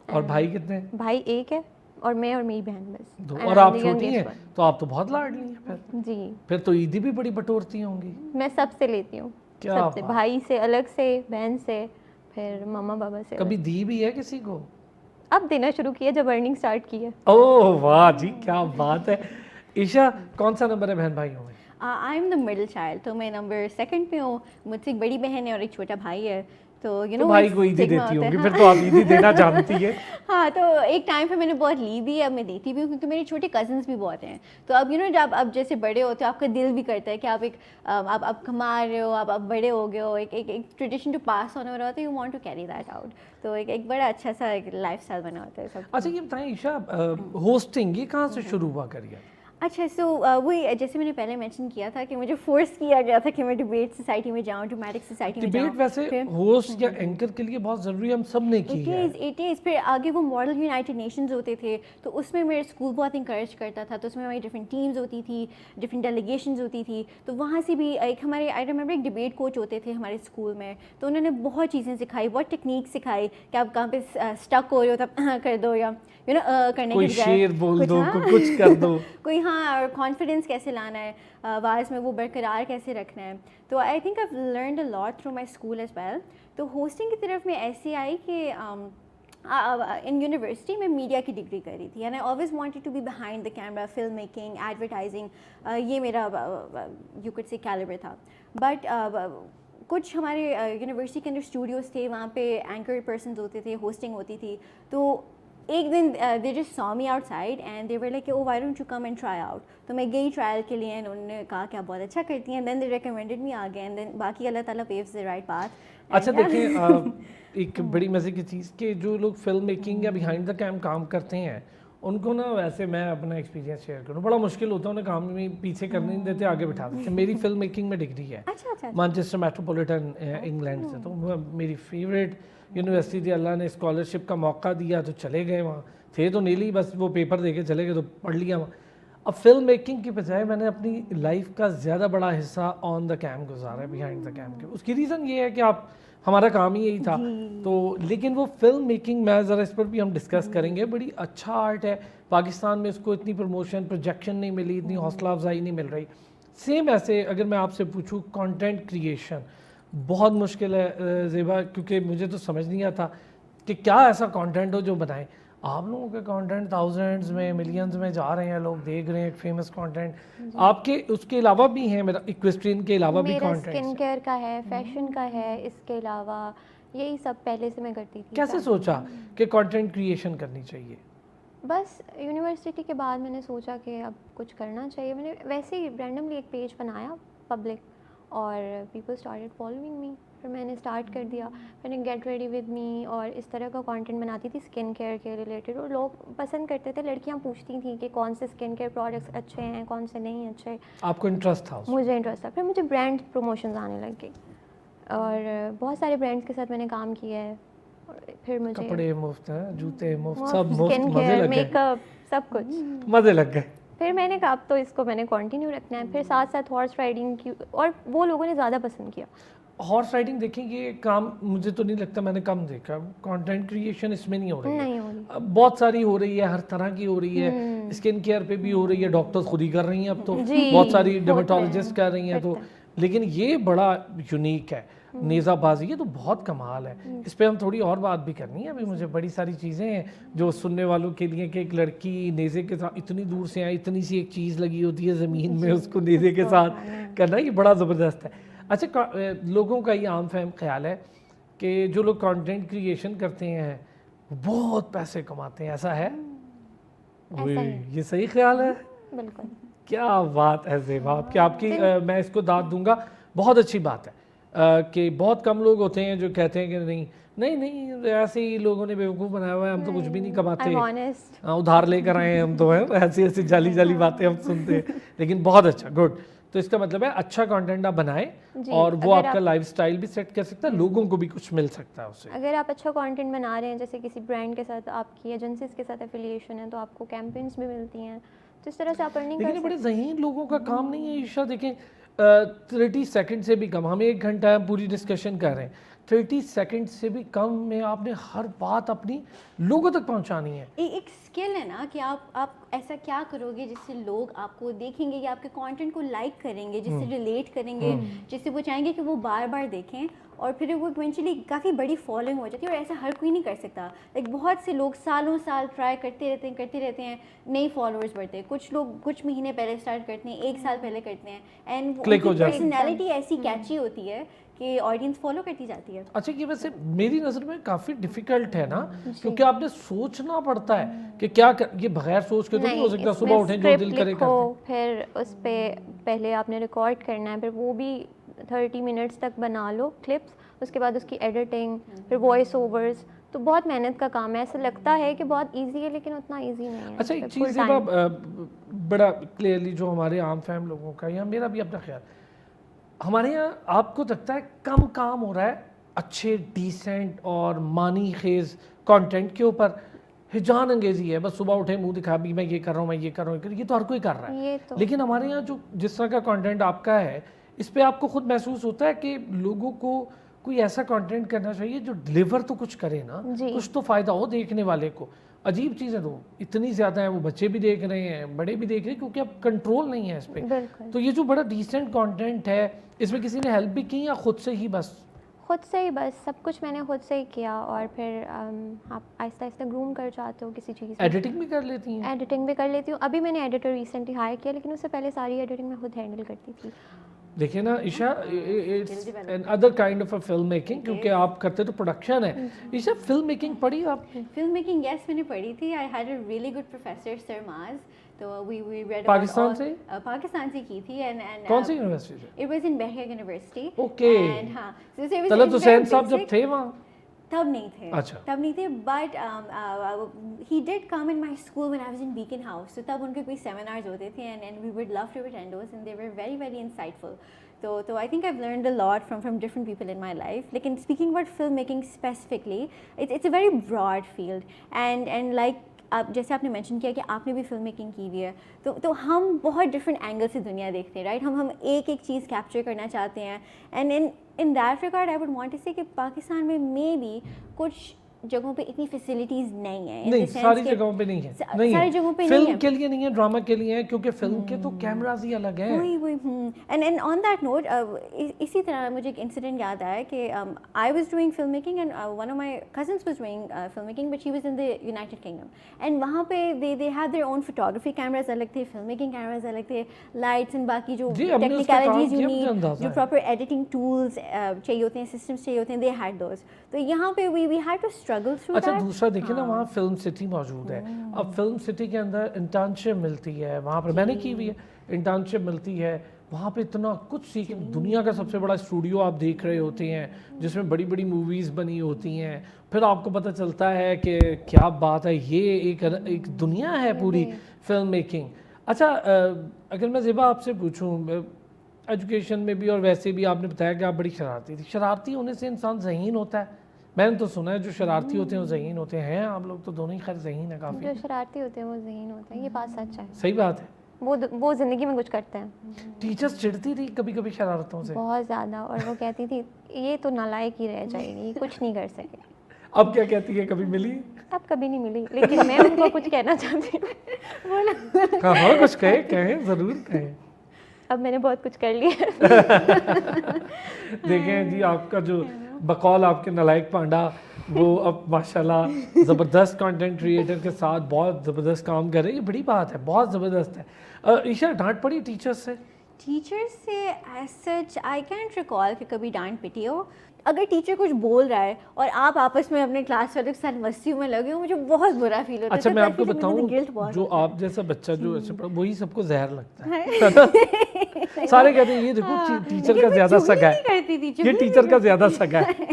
اور بھائی کتنے ہیں؟ بھائی 1 ہے, اور میں اور میری بہن بس. اور آپ چھوٹی ہیں تو آپ تو بہت لاڈلی ہیں پھر. جی پھر تو عیدی بھی بڑی بٹورتی ہوں گی. میں سب سے لیتی ہوں, سب سے, بھائی سے الگ سے, بہن سے, پھر ماما بابا سے. کبھی دی بھی ہے کسی کو؟ اب دینا شروع کیا جب ارننگ سٹارٹ کی ہے. اوہ واہ جی کیا بات ہے. عیشا کون سا نمبر ہے بہن بھائیوں میں؟ I am the middle child, تو میں نمبر 2 پہ ہوں. مجھ سے ایک بڑی بہن ہے اور ایک چھوٹا بھائی ہے. تو یو تو نو بھائی کو عید ہی دیتی ہوں گی پھر تو آپ عید ہی دینا جانتی ہے. ہاں تو ایک ٹائم پہ میں نے بہت لی بھی, اب میں دیتی بھی ہوں کیونکہ میری چھوٹے کزنس بھی بہت ہیں. تو اب یو نو جب اب جیسے بڑے ہوتے ہو آپ کا دل بھی کرتا ہے کہ آپ ایک آپ کما رہے ہو, آپ بڑے ہو گئے ہو, ایک ٹریڈیشن جو پاس ہونے والا ہوتا ہے, you want to carry that out. تو ایک بڑا اچھا سا ایک لائف اسٹائل بنا ہوتا ہے سب. اچھا یہ بتائیں عائشہ, ہوسٹنگ یہ کہاں سے شروع ہوا کریے؟ اچھا سو وہی جیسے میں نے پہلے مینشن کیا تھا کہ مجھے فورس کیا گیا تھا کہ میں ڈبیٹ سوسائٹی میں جاؤں, ڈرمیٹک سوسائٹی میں جاؤں. ڈبیٹ ویسے ہوسٹ یا اینکر کے لیے بہت ضروری ہے, ہم سب نے کی ہے. It is. پھر آگے وہ ماڈل یونائٹیڈ نیشنز ہوتے تھے تو اس میں میرے اسکول بہت انکریج کرتا تھا, تو اس میں ہماری ڈفرینٹ ٹیمز ہوتی تھی, ڈفرینٹ ڈیلیگیشنز ہوتی تھی. تو وہاں سے بھی ایک ہمارے آئی ریمبر ایک ڈبیٹ کوچ ہوتے تھے ہمارے اسکول میں, تو انہوں نے بہت چیزیں سکھائی, بہت ٹیکنیک سکھائی کہ آپ کہاں پہ اسٹک ہو رہے ہو تب کر دو, یا یو نو کرنے کوئی کی بجائے شعر بول دو, کچھ کر دو, کوئی ہاں, اور کانفیڈنس کیسے لانا ہے, آواز میں وہ برقرار کیسے رکھنا ہے. تو I think I have learned a lot through my school as well. تو ہوسٹنگ کی طرف میں ایسی آئی کہ ان یونیورسٹی میں میڈیا کی ڈگری کر رہی تھی, and I always wanted to be behind the camera, film making, advertising, یہ میرا یو کڈ سے کیلیبر تھا. بٹ کچھ ہمارے یونیورسٹی کے اندر اسٹوڈیوز تھے, وہاں پہ اینکر پرسنز ہوتے تھے, ہوسٹنگ ہوتی تھی. تو ایک دن دے جسٹ سا me out side and they were like oh why don't you come and try out. تو میں گئی ٹرائل کے لیے, اینڈ انہوں نے کہا کہ آپ بہت اچھا کرتی ہیں, دین دے ریکمینڈیڈ می آگے, اینڈ دین باقی اللہ تعالیٰ پیوز دا رائٹ پاتھ. اچھا دیکھیں ایک بڑی مزے کی چیز کہ جو لوگ فلم میکنگ یا بیہائنڈ دا کیم کام کرتے ہیں ان کو نا, ویسے میں اپنا ایکسپیرینس شیئر کروں, بڑا مشکل ہوتا ہے, انہیں کام میں پیچھے کرنے نہیں دیتے, آگے بٹھا دیتے. میری فلم میکنگ میں ڈگری ہے مانچسٹر میٹروپولیٹن انگلینڈ سے, تو میری فیوریٹ یونیورسٹی تھی, اللہ نے اسکالرشپ کا موقع دیا تو چلے گئے وہاں, تھے تو نیلی بس وہ پیپر دے کے چلے گئے تو پڑھ لیا وہاں. اب فلم میکنگ کی بجائے میں نے اپنی لائف کا زیادہ بڑا حصہ آن دا کیم گزارا ہے, بیہائنڈ دا کیم کے. اس کی ریزن یہ ہے کہ آپ ہمارا کام ہی یہی تھا تو, لیکن وہ فلم میکنگ میں ذرا اس پر بھی ہم ڈسکس کریں گے, بڑی اچھا آرٹ ہے. پاکستان میں اس کو اتنی پروموشن پروجیکشن نہیں ملی, اتنی حوصلہ افزائی نہیں مل رہی. سیم ایسے اگر میں آپ سے پوچھوں کانٹینٹ کریشن بہت مشکل ہے زیبا, کیونکہ مجھے تو سمجھ نہیں آتا کہ کیا ایسا کانٹینٹ ہو جو بنائیں. آپ لوگوں کے کانٹینٹ تھاؤزینڈز میں ملینز میں جا رہے ہیں, لوگ دیکھ رہے ہیں, ایک فیمس کانٹینٹ. آپ کے اس کے علاوہ بھی ہیں, میرا ایکویسٹرین کے علاوہ بھی کانٹینٹ, اسکن کیئر کا ہے, فیشن کا ہے, اس کے علاوہ یہی سب پہلے سے میں کرتی تھی. کیسے سوچا کہ کانٹینٹ کریشن کرنی چاہیے؟ بس یونیورسٹی کے بعد میں نے سوچا کہ اب کچھ کرنا چاہیے. میں نے ویسے ہی رینڈملی ایک پیج بنایا پبلک, اور پیپل اسٹارٹیڈ فالوئنگ می. پھر میں نے اسٹارٹ کر دیا, میں نے گیٹ ریڈی ود می اور اس طرح کا کانٹینٹ بناتی تھی اسکن کیئر کے ریلیٹڈ, اور لوگ پسند کرتے تھے. لڑکیاں پوچھتی تھیں کہ کون سے اسکن کیئر پروڈکٹس اچھے ہیں, کون سے نہیں اچھے. آپ کو انٹرسٹ تھا؟ مجھے انٹرسٹ تھا. پھر مجھے برانڈ پروموشنز آنے لگ گئی, اور بہت سارے برانڈس کے ساتھ میں نے کام کیا ہے. پھر مجھے کپڑے مفت ہیں, جوتے مفت, سب مفت, اسکن مزے کیئر, لگ گئے, میک اپ, سب کچھ مزے لگ گئے. پھر میں نے کہا اب تو اس کو میں نے کنٹینیو رکھنا ہے. پھر ساتھ ساتھ ہارس رائڈنگ کی, اور وہ لوگوں نے زیادہ پسند کیا. ہارس رائڈنگ دیکھیں یہ کام مجھے تو نہیں لگتا, میں نے کم دیکھا. کانٹینٹ کریشن اس میں نہیں ہو رہی ہے, بہت ساری ہو رہی ہے, ہر طرح کی ہو رہی ہے. اسکن کیئر پہ بھی ہو رہی ہے, ڈاکٹرز خود ہی کر رہی ہیں اب تو, بہت ساری ڈرمیٹولوجسٹ کر رہی ہیں. تو لیکن یہ بڑا یونیک ہے, نیزہ بازی, یہ تو بہت کمال ہے. اس پہ ہم تھوڑی اور بات بھی کرنی ہے. ابھی مجھے بڑی ساری چیزیں ہیں جو سننے والوں کے لیے, کہ ایک لڑکی نیزے کے ساتھ اتنی دور سے آئے, اتنی سی ایک چیز لگی ہوتی ہے زمین میں, اس کو نیزے کے ساتھ کرنا, یہ بڑا زبردست ہے. اچھا لوگوں کا یہ عام فہم خیال ہے کہ جو لوگ کانٹینٹ کریشن کرتے ہیں وہ بہت پیسے کماتے ہیں, ایسا ہے؟ یہ صحیح خیال ہے؟ بالکل. کیا بات ہے زیبا, آپ کی میں اس کو داد دوں گا, بہت اچھی بات ہے کہ بہت کم لوگ ہوتے ہیں جو کہتے ہیں کہ نہیں ایسے ہی لوگوں نے بیوقوف بنایا ہوا ہے, ہم تو کچھ بھی نہیں کماتے, ادھار لے کر آئے ہیں ہم تو, ایسی جعلی باتیں ہم سنتے ہیں. لیکن بہت اچھا, گڈ. تو اس کا مطلب ہے اچھا کانٹینٹ آپ بنائیں اور وہ آپ کا لائف اسٹائل بھی سیٹ کر سکتا ہے, لوگوں کو بھی کچھ مل سکتا ہے اس سے. اگر آپ اچھا کانٹینٹ بنا رہے ہیں, جیسے کسی برانڈ کے ساتھ آپ کی ایجنسیز کے ساتھ ایفیلیشن ہے, تو آپ کو کیمپینس بھی ملتی ہیں, تو اس طرح سے آپ ارننگ کر سکتے ہیں. لیکن بڑے ذہین لوگوں کا کام نہیں ہے عائشہ. دیکھیں 30 سیکنڈ سے بھی کم, ہمیں 1 گھنٹہ ہے پوری ڈسکشن کر رہے ہیں, 30 سیکنڈ سے بھی کم میں آپ نے ہر بات اپنی لوگوں تک پہنچانی ہے. ایک اسکل ہے نا کہ آپ ایسا کیا کرو گے جس سے لوگ آپ کو دیکھیں گے, یا آپ کے کانٹینٹ کو لائک کریں گے, جس سے ریلیٹ کریں گے, جس سے وہ چاہیں گے کہ وہ بار بار دیکھیں, اور پھر وہ ایونچولی کافی بڑی فالوئنگ ہو جاتی ہے. اور ایسا ہر کوئی نہیں کر سکتا. لائک بہت سے لوگ سالوں سال ٹرائی کرتے رہتے ہیں, نئی فالوورز بڑھتے ہیں. کچھ لوگ کچھ مہینے پہلے اسٹارٹ کرتے ہیں, 1 سال پہلے کرتے ہیں, اینڈ پرسنالٹی ایسی کیچی ہوتی ہے کہ آڈینس فالو کرتی جاتی ہے. اچھا یہ ویسے میری نظر میں کافی ڈیفیکلٹ ہے نا, کیونکہ آپ نے سوچنا پڑتا ہے کہ کیا یہ بغیر سوچ کے تو نہیں ہو سکتا, صبح اٹھیں جو دل کرے کرتے, پھر اس پہ پہلے آپ نے ریکارڈ کرنا ہے, پھر وہ بھی 30 منٹس تک بنا لو کلپس, اس کے بعد اس کی ایڈیٹنگ, پھر وائس اوورز, تو بہت محنت کا کام ہے. ایسا لگتا ہے کہ بہت ایزی ہے لیکن اتنا ایزی نہیں ہے. اچھا ایک چیز بڑا کلیئرلی جو ہمارے عام فہم لوگوں کا, یا میرا بھی اپنا خیال, ہمارے یہاں آپ کو لگتا ہے کم کام ہو رہا ہے اچھے ڈیسنٹ اور معنی خیز کانٹینٹ کے اوپر, ہجان انگیزی ہے, بس صبح اٹھے منہ دکھا بھی میں یہ کر رہا ہوں, میں یہ کر رہا ہوں, یہ تو ہر کوئی کر رہا ہے. لیکن ہمارے یہاں جو جس طرح کا کانٹینٹ آپ کا ہے, اس پہ آپ کو خود محسوس ہوتا ہے کہ لوگوں کو کوئی ایسا کانٹینٹ کرنا چاہیے جو ڈلیور تو کچھ کرے نا, کچھ تو فائدہ ہو دیکھنے والے کو. عجیب چیز ہے, تو اتنی زیادہ ہیں, وہ بچے بھی دیکھ رہے ہیں, بڑے بھی دیکھ رہے ہیں, کیونکہ اب کنٹرول نہیں ہے اس پہ. تو یہ جو بڑا ڈیسنٹ کانٹینٹ ہے, اس میں کسی نے ہیلپ بھی کی یا خود سے ہی بس؟ خود سے ہی بس, سب کچھ میں نے خود سے ہی کیا, اور پھر آپ آہستہ آہستہ گروم کر جاتے ہو کسی چیز. ایڈیٹنگ بھی کر لیتی ہیں؟ ایڈیٹنگ بھی کر لیتی ہوں. ابھی میں نے ایڈیٹر ریسنٹلی ہائر کیا, لیکن اس سے پہلے ساری ایڈیٹنگ میں خود ہینڈل کرتی تھی. دیکھیں نا Isha, it's an other kind of a film making, کیونکہ آپ کرتے تو پروڈکشن ہے. عشا فلم میکنگ پڑھی آپ؟ فلم میکنگ یس میں نے پڑھی تھی. I had a really good professor sir Maaz. تو we read پاکستان سے؟ پاکستان سے کی تھی. and کون سی یونیورسٹی سے؟ It was in Behriya University. Okay. and ہاں طلعت حسین صاحب جب تھے وہاں؟ تب نہیں تھے. اچھا. تب نہیں تھے, but he did come in my school when I was in Beacon House. تو تب ان کے کوئی سیمینارز ہوتے تھے, and we would love to attend those, and they were very very insightful. So I think I've learned a lot from different people in my life. Lekin speaking about filmmaking specifically, it's a very broad field, and like اب جیسے آپ نے mention کیا کہ آپ نے بھی film making کی ہوئی ہے, تو ہم بہت ڈفرینٹ اینگل سے دنیا دیکھتے ہیں, رائٹ. ہم ایک چیز کیپچر کرنا چاہتے ہیں, and in that regard I would want to say کہ پاکستان میں مے بی کچھ جگہوں پہ اتنی فیسلٹیز نہیں ہیں. نہیں, ساری جگہوں پہ نہیں ہے, ساری جگہوں پہ نہیں ہے. فلم کے لیے نہیں ہے, ڈرامہ کے لیے ہے, کیونکہ فلم کے تو کیمراز ہی الگ ہیں. وہی اینڈ آن دیٹ نوٹ, اسی طرح مجھے ایک انسیڈنٹ یاد آیا کہ I was doing film making, and one of my cousins was doing film making, but she was in the United Kingdom. And وہاں پہ they had their own photography cameras الگ تھے, فلم میکنگ کیمراز الگ تھے, lights and باقی جو ٹیکنیکلوجیز you need, جو proper editing tools چاہیے ہوتے ہیں, سسٹمس چاہیے ہوتے ہیں, دے ہیڈ دوز. تو یہاں پہ we had to struggle through that. دوسرا دیکھیں نا, وہاں فلم سٹی موجود ہے. اب فلم سٹی کے اندر انٹرنشپ ملتی ہے, وہاں پر میں نے کی ہوئی ہے, انٹرنشپ ملتی ہے, وہاں پہ اتنا کچھ سیکھ, دنیا کا سب سے بڑا اسٹوڈیو آپ دیکھ رہے ہوتے ہیں جس میں بڑی بڑی موویز بنی ہوتی ہیں, پھر آپ کو پتہ چلتا ہے کہ کیا بات ہے, یہ ایک دنیا ہے پوری فلم میکنگ. اچھا اگر میں زیبا آپ سے پوچھوں, ایجوکیشن میں بھی اور ویسے بھی آپ نے بتایا کہ آپ بڑی شرارتی تھی, شرارتی ہونے سے انسان ذہین ہوتا ہے؟ میں نے تو سنا ہے جو شرارتی ہوتے ہیں وہ ذہین ہوتے ہیں, آپ لوگ تو دونوں ہی خیر ذہین ہیں کافی. جو شرارتی ہوتے ہیں وہ ذہین ہوتے ہیں, یہ بات سچ ہے. صحیح بات ہے. وہ زندگی میں کچھ کرتے ہیں. ٹیچرز چڑھتی تھی کبھی کبھی شرارتوں سے؟ بہت زیادہ, اور وہ کہتی تھی یہ تو نالائق ہی رہ جائے گی, کچھ نہیں کر سکے. اب کیا کہتی ہے, کبھی ملی؟ اب کبھی نہیں ملی, لیکن میں ان کو کچھ کہنا چاہتی ہوں. ہاں کچھ کہیں ضرور کہیں. اب میں نے بہت کچھ کر لیا. دیکھیں جی, آپ کا جو بقول آپ کے نالائق پانڈا, وہ اب ماشاءاللہ زبردست کانٹینٹ کریٹر کے ساتھ بہت زبردست کام کر رہے ہیں. یہ بڑی بات ہے, بہت زبردست ہے. عشا, ڈانٹ پڑی ٹیچر سے؟ ٹیچر سے as such I can't recall کہ کبھی ڈانٹ پٹی ہو. اگر ٹیچر کچھ بول رہا ہے اور آپ آپس میں اپنے کلاس والوں کے ساتھ مستی میں لگے ہو, مجھے بہت برا فیل ہوتا ہے. اچھا میں آپ کو بتاؤں, جو آپ جیسا بچہ جو ایسے پڑھا, وہی سب کو زہر لگتا ہے. سارے کہتے ہیں یہ دیکھو ٹیچر کا زیادہ سگا ہے, یہ ٹیچر کا زیادہ سگا ہے.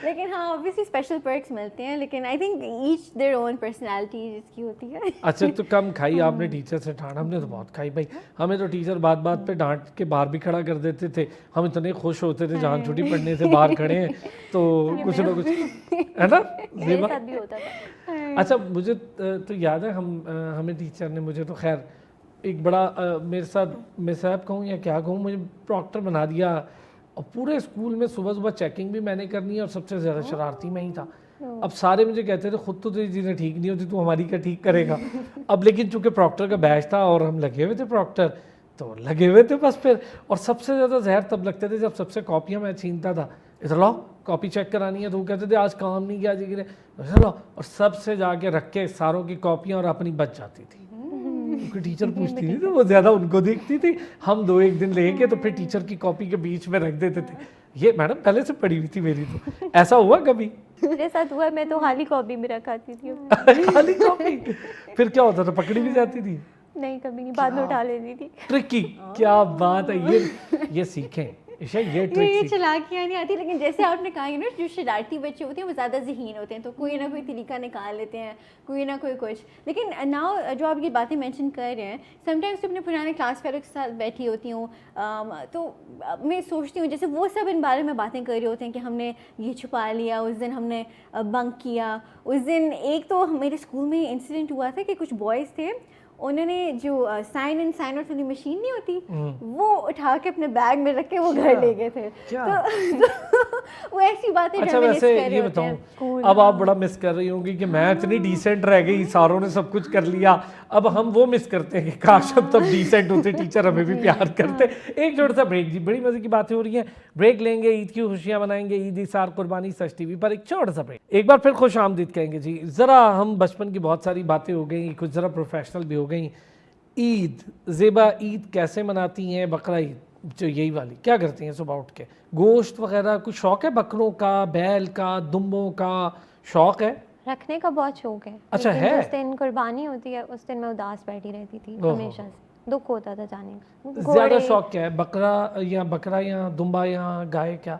لیکن ہاں obviously special perks ملتے ہیں, لیکن I think each their own personality جس کی ہوتی ہے. اچھا تو کم کھائی آپ نے ٹیچر سے ڈانٹ؟ ہم نے تو بہت کھائی بھائی, ہمیں تو ٹیچر بات بات پہ ڈانٹ کے باہر بھی کھڑا کر دیتے تھے. ہم اتنے خوش ہوتے تھے جہاں چھٹی پڑھنے سے باہر کھڑے ہیں تو کچھ نہ کچھ ہے نا. میرے ساتھ بھی ہوتا تھا. اچھا مجھے تو یاد ہے, ہمیں ٹیچر نے, مجھے تو خیر ایک بڑا میرے ساتھ مصعب کہوں یا کیا کہوں, مجھے پراکٹر بنا دیا, اور پورے اسکول میں صبح صبح چیکنگ بھی میں نے کرنی ہے, اور سب سے زیادہ شرارتی میں ہی تھا. اب سارے مجھے کہتے تھے خود تو تیری چیزیں ٹھیک نہیں ہوتی, تو ہماری کیا ٹھیک کرے گا. اب لیکن چونکہ پراکٹر کا بیچ تھا اور ہم لگے ہوئے تھے پراکٹر, تو لگے ہوئے تھے بس پھر. اور سب سے زیادہ زہر تب لگتے تھے جب سب سے کاپیاں میں چھینتا تھا. ادھر لاؤ کاپی چیک کرانی ہے, تو وہ کہتے تھے آج کام نہیں کیا جی, ادھر لاؤ, اور سب سے جا کے رکھ کے ساروں کی کاپیاں, اور اپنی بچ جاتی تھی. کیونکہ ٹیچر پوچھتی تھی تو وہ زیادہ ان کو دیکھتی تھی. ہم 2-1 دن لے کے تو پھر ٹیچر کی کاپی کے بیچ میں رکھ دیتے تھے. یہ میڈم پہلے سے پڑھی ہوئی تھی میری تو. ایسا ہوا کبھی؟ میرے ساتھ ہوا, میں تو خالی کاپی میں رکھا تھی. خالی کاپی؟ پھر کیا ہوتا تھا, پکڑی بھی جاتی تھی؟ نہیں کبھی نہیں, بعد میں اٹھا لیتی تھی. ٹرکی, کیا بات ہے, یہ سیکھیں عشا, یہ ٹرک یہ چلاکیاں نہیں آتی, لیکن جیسے آپ نے کہا نا جو شرارتی بچے ہوتے ہیں وہ زیادہ ذہین ہوتے ہیں, تو کوئی نہ کوئی طریقہ نکال لیتے ہیں, کوئی نہ کوئی کچھ. لیکن ناؤ جو آپ یہ باتیں مینشن کر رہے ہیں, سم ٹائمس اپنے پرانے کلاس فیلو کے ساتھ بیٹھی ہوتی ہوں تو میں سوچتی ہوں جیسے وہ سب ان بارے میں باتیں کر رہے ہوتے ہیں کہ ہم نے یہ چھپا لیا, اس دن ہم نے بنک کیا, اس دن ایک تو میرے اسکول میں انسیڈنٹ ہوا تھا کہ کچھ بوائز تھے, انہوں نے جو سائن ان سائن آؤٹ والی مشین نہیں ہوتی وہ اٹھا کے اپنے بیگ میں رکھ کے وہ گھر لے گئے تھے. تو وہ ایسی باتیں اچھا ویسے یہ بتاؤں, اب آپ بڑا مس کر رہی ہوں گی کہ میں اتنی ڈیسنٹ رہ گئی, ساروں نے سب کچھ کر لیا, اب ہم وہ مس کرتے ہیں کہ کاش اب تب ڈیسنٹ ہوتے, ٹیچر ہمیں بھی پیار کرتے. ایک چھوٹا سا بریک, جی بڑی مزے کی باتیں ہو رہی ہیں, بریک لیں گے, عید کی خوشیاں منائیں گے, عید ایثار قربانی سچ ٹی وی پر ایک چھوٹا سا بریک. ایک بار پھر خوش آمدید کہیں گے جی. ذرا ہم بچپن کی بہت ساری باتیں ہو گئیں, کچھ ذرا پروفیشنل بھی ہو گئیں. عید, زیبا عید کیسے مناتی ہیں؟ بقرہ عید جو یہی والی کیا کرتی ہیں صبح اٹھ کے؟ گوشت وغیرہ کچھ شوق ہے, بکروں کا, بیل کا, دمبوں کا شوق ہے؟ رکھنے کا بہت شوق ہے. اچھا ہے. جس دن قربانی ہوتی ہے اس دن میں اداس بیٹھی رہتی تھی ہمیشہ سے, دکھ ہوتا تھا جانے کا. زیادہ شوق کیا ہے, بکرا یا دمبا یا گائے, کیا؟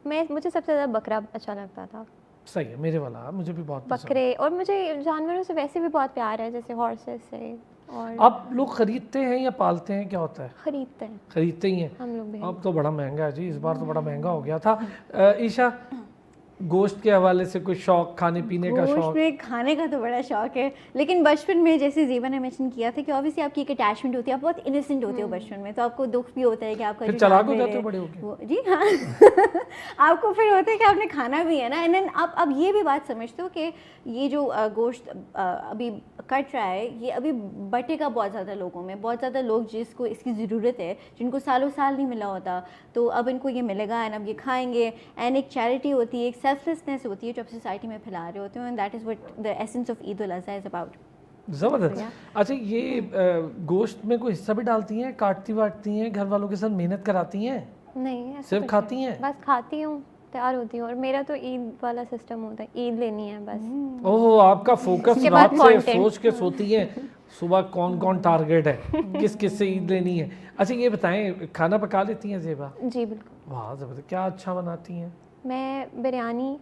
مجھے سب سے زیادہ بکرا اچھا لگتا تھا. صحیح ہے, میرے والا, مجھے بھی بہت پسند. بکرے, اور مجھے جانوروں سے ویسے بھی بہت پیار ہے, جیسے ہارسز سے. اور آپ لوگ خریدتے ہیں یا پالتے ہیں, کیا ہوتا ہے؟ خریدتے ہیں. خریدتے ہی ہیں ہم لوگ بھی. اب تو بڑا مہنگا ہے جی, اس بار تو بڑا مہنگا ہو گیا تھا. عشا, گوشت کے حوالے سے کوئی شوق, کھانے پینے کا شوق؟ گوشت میں کھانے کا تو بڑا شوق ہے, لیکن بچپن میں جیسے زیبا نے مینشن کیا تھا کہ obviously آپ کی ایک اٹیچمنٹ ہوتی ہے, آپ بہت انوسینٹ ہوتے ہو بچپن میں, تو آپ کو دکھ بھی ہوتا ہے کہ آپ کا پھر چلاک ہو جاتے ہو بڑے ہو کے. جی ہاں, آپ کو پھر ہوتا ہے کہ آپ نے کھانا بھی ہے نا, اینڈ دین آپ اب یہ بھی بات سمجھتے ہو کہ یہ جو گوشت ابھی کٹ رہا ہے یہ ابھی بٹے گا بہت زیادہ لوگوں میں, بہت زیادہ لوگ جس کو اس کی ضرورت ہے, جن کو سالوں سال نہیں ملا ہوتا, تو اب ان کو یہ ملے گا اینڈ اب یہ کھائیں گے. اینڈ ایک چیریٹی ہوتی ہے, ایک سیلفلیسنیس ہوتی ہے جو آپ سوسائٹی میں پھیلا رہے ہوتے ہیں, and that is what the essence of Eid al-Adha is about. زبردست. اچھا یہ گوشت میں کوئی حصہ بھی ڈالتی ہیں, کاٹتی واٹتی ہیں, گھر والوں کے ساتھ محنت کراتی ہیں؟ نہیں, صرف کھاتی ہیں؟ بس کھاتی ہوں, تیار ہوتی ہوں, اور میرا تو عید والا سسٹم ہوتا ہے, عید لینی ہے بس. اوہ, آپ کا فوکس رات سے سوچ کے سوتی ہیں صبح کون کون ٹارگیٹ ہے, کس کس سے عید لینی ہے. اچھا یہ بتائیں, کھانا پکا لیتی ہیں زیبا؟ جی بالکل. واہ زبردست, کیا اچھا بناتی ہیں؟ میں بریانی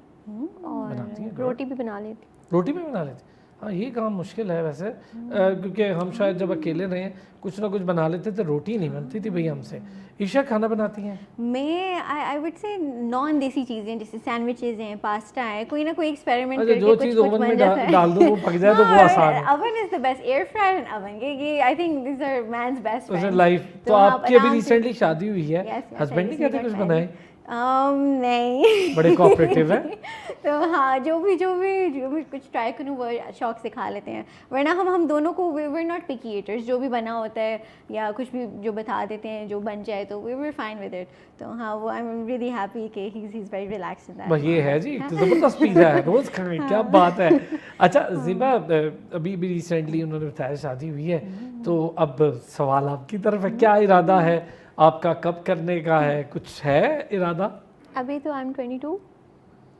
اور روٹی بھی بنا لیتی. روٹی بھی بنا لیتی؟ ہاں یہ کام مشکل ہے ویسے, کیونکہ ہم شاید جب اکیلے رہے کچھ نہ کچھ بنا لیتے تھے, روٹی نہیں بنتی تھی بھئی ہم سے. عشا کھانا بناتی ہیں؟ میں آئی وڈ سے نان دیسی چیزیں جیسے سینڈوچز ہیں, پاستا ہے, کوئی نہ کوئی ایکسپیریمنٹ کر کے جو چیز اوون میں ڈال دو وہ پک جائے تو وہ آسان ہے. Oven is the best, air fryer and oven, یہ I think these are men's best friends life. تو آپ کی ابھی ریسنٹلی شادی ہوئی ہے, ہسبینڈ نہیں کہتے کچھ بنائے؟ نہیں, بڑے کوآپریٹیو ہیں. تو ہاں جو بھی کچھ ٹرائی کروں وہ شوق سے کھا لیتے ہیں, ورنہ ہم دونوں کو وی ور ناٹ پکی ایٹرز, جو بھی بنا ہوتا ہے یا کچھ بھی جو بتا دیتے ہیں جو بن جائے تو we were fine with it. تو ہاں وہ آئی ایم ریئلی ہیپی کہ he is very relax in that. یہ ہے جی, زبردست پیزا ہے, روز کھائیں, کیا بات ہے. اچھا زیبا, ابھی بھی ریسنٹلی انہوں نے بتایا شادی ہوئی ہے, تو اب سوال آپ کی طرف ہے, کیا ارادہ ہے آپ کا, کب کرنے کا ہے, کچھ ہے ارادہ؟ ابھی تو آئی ایم 22,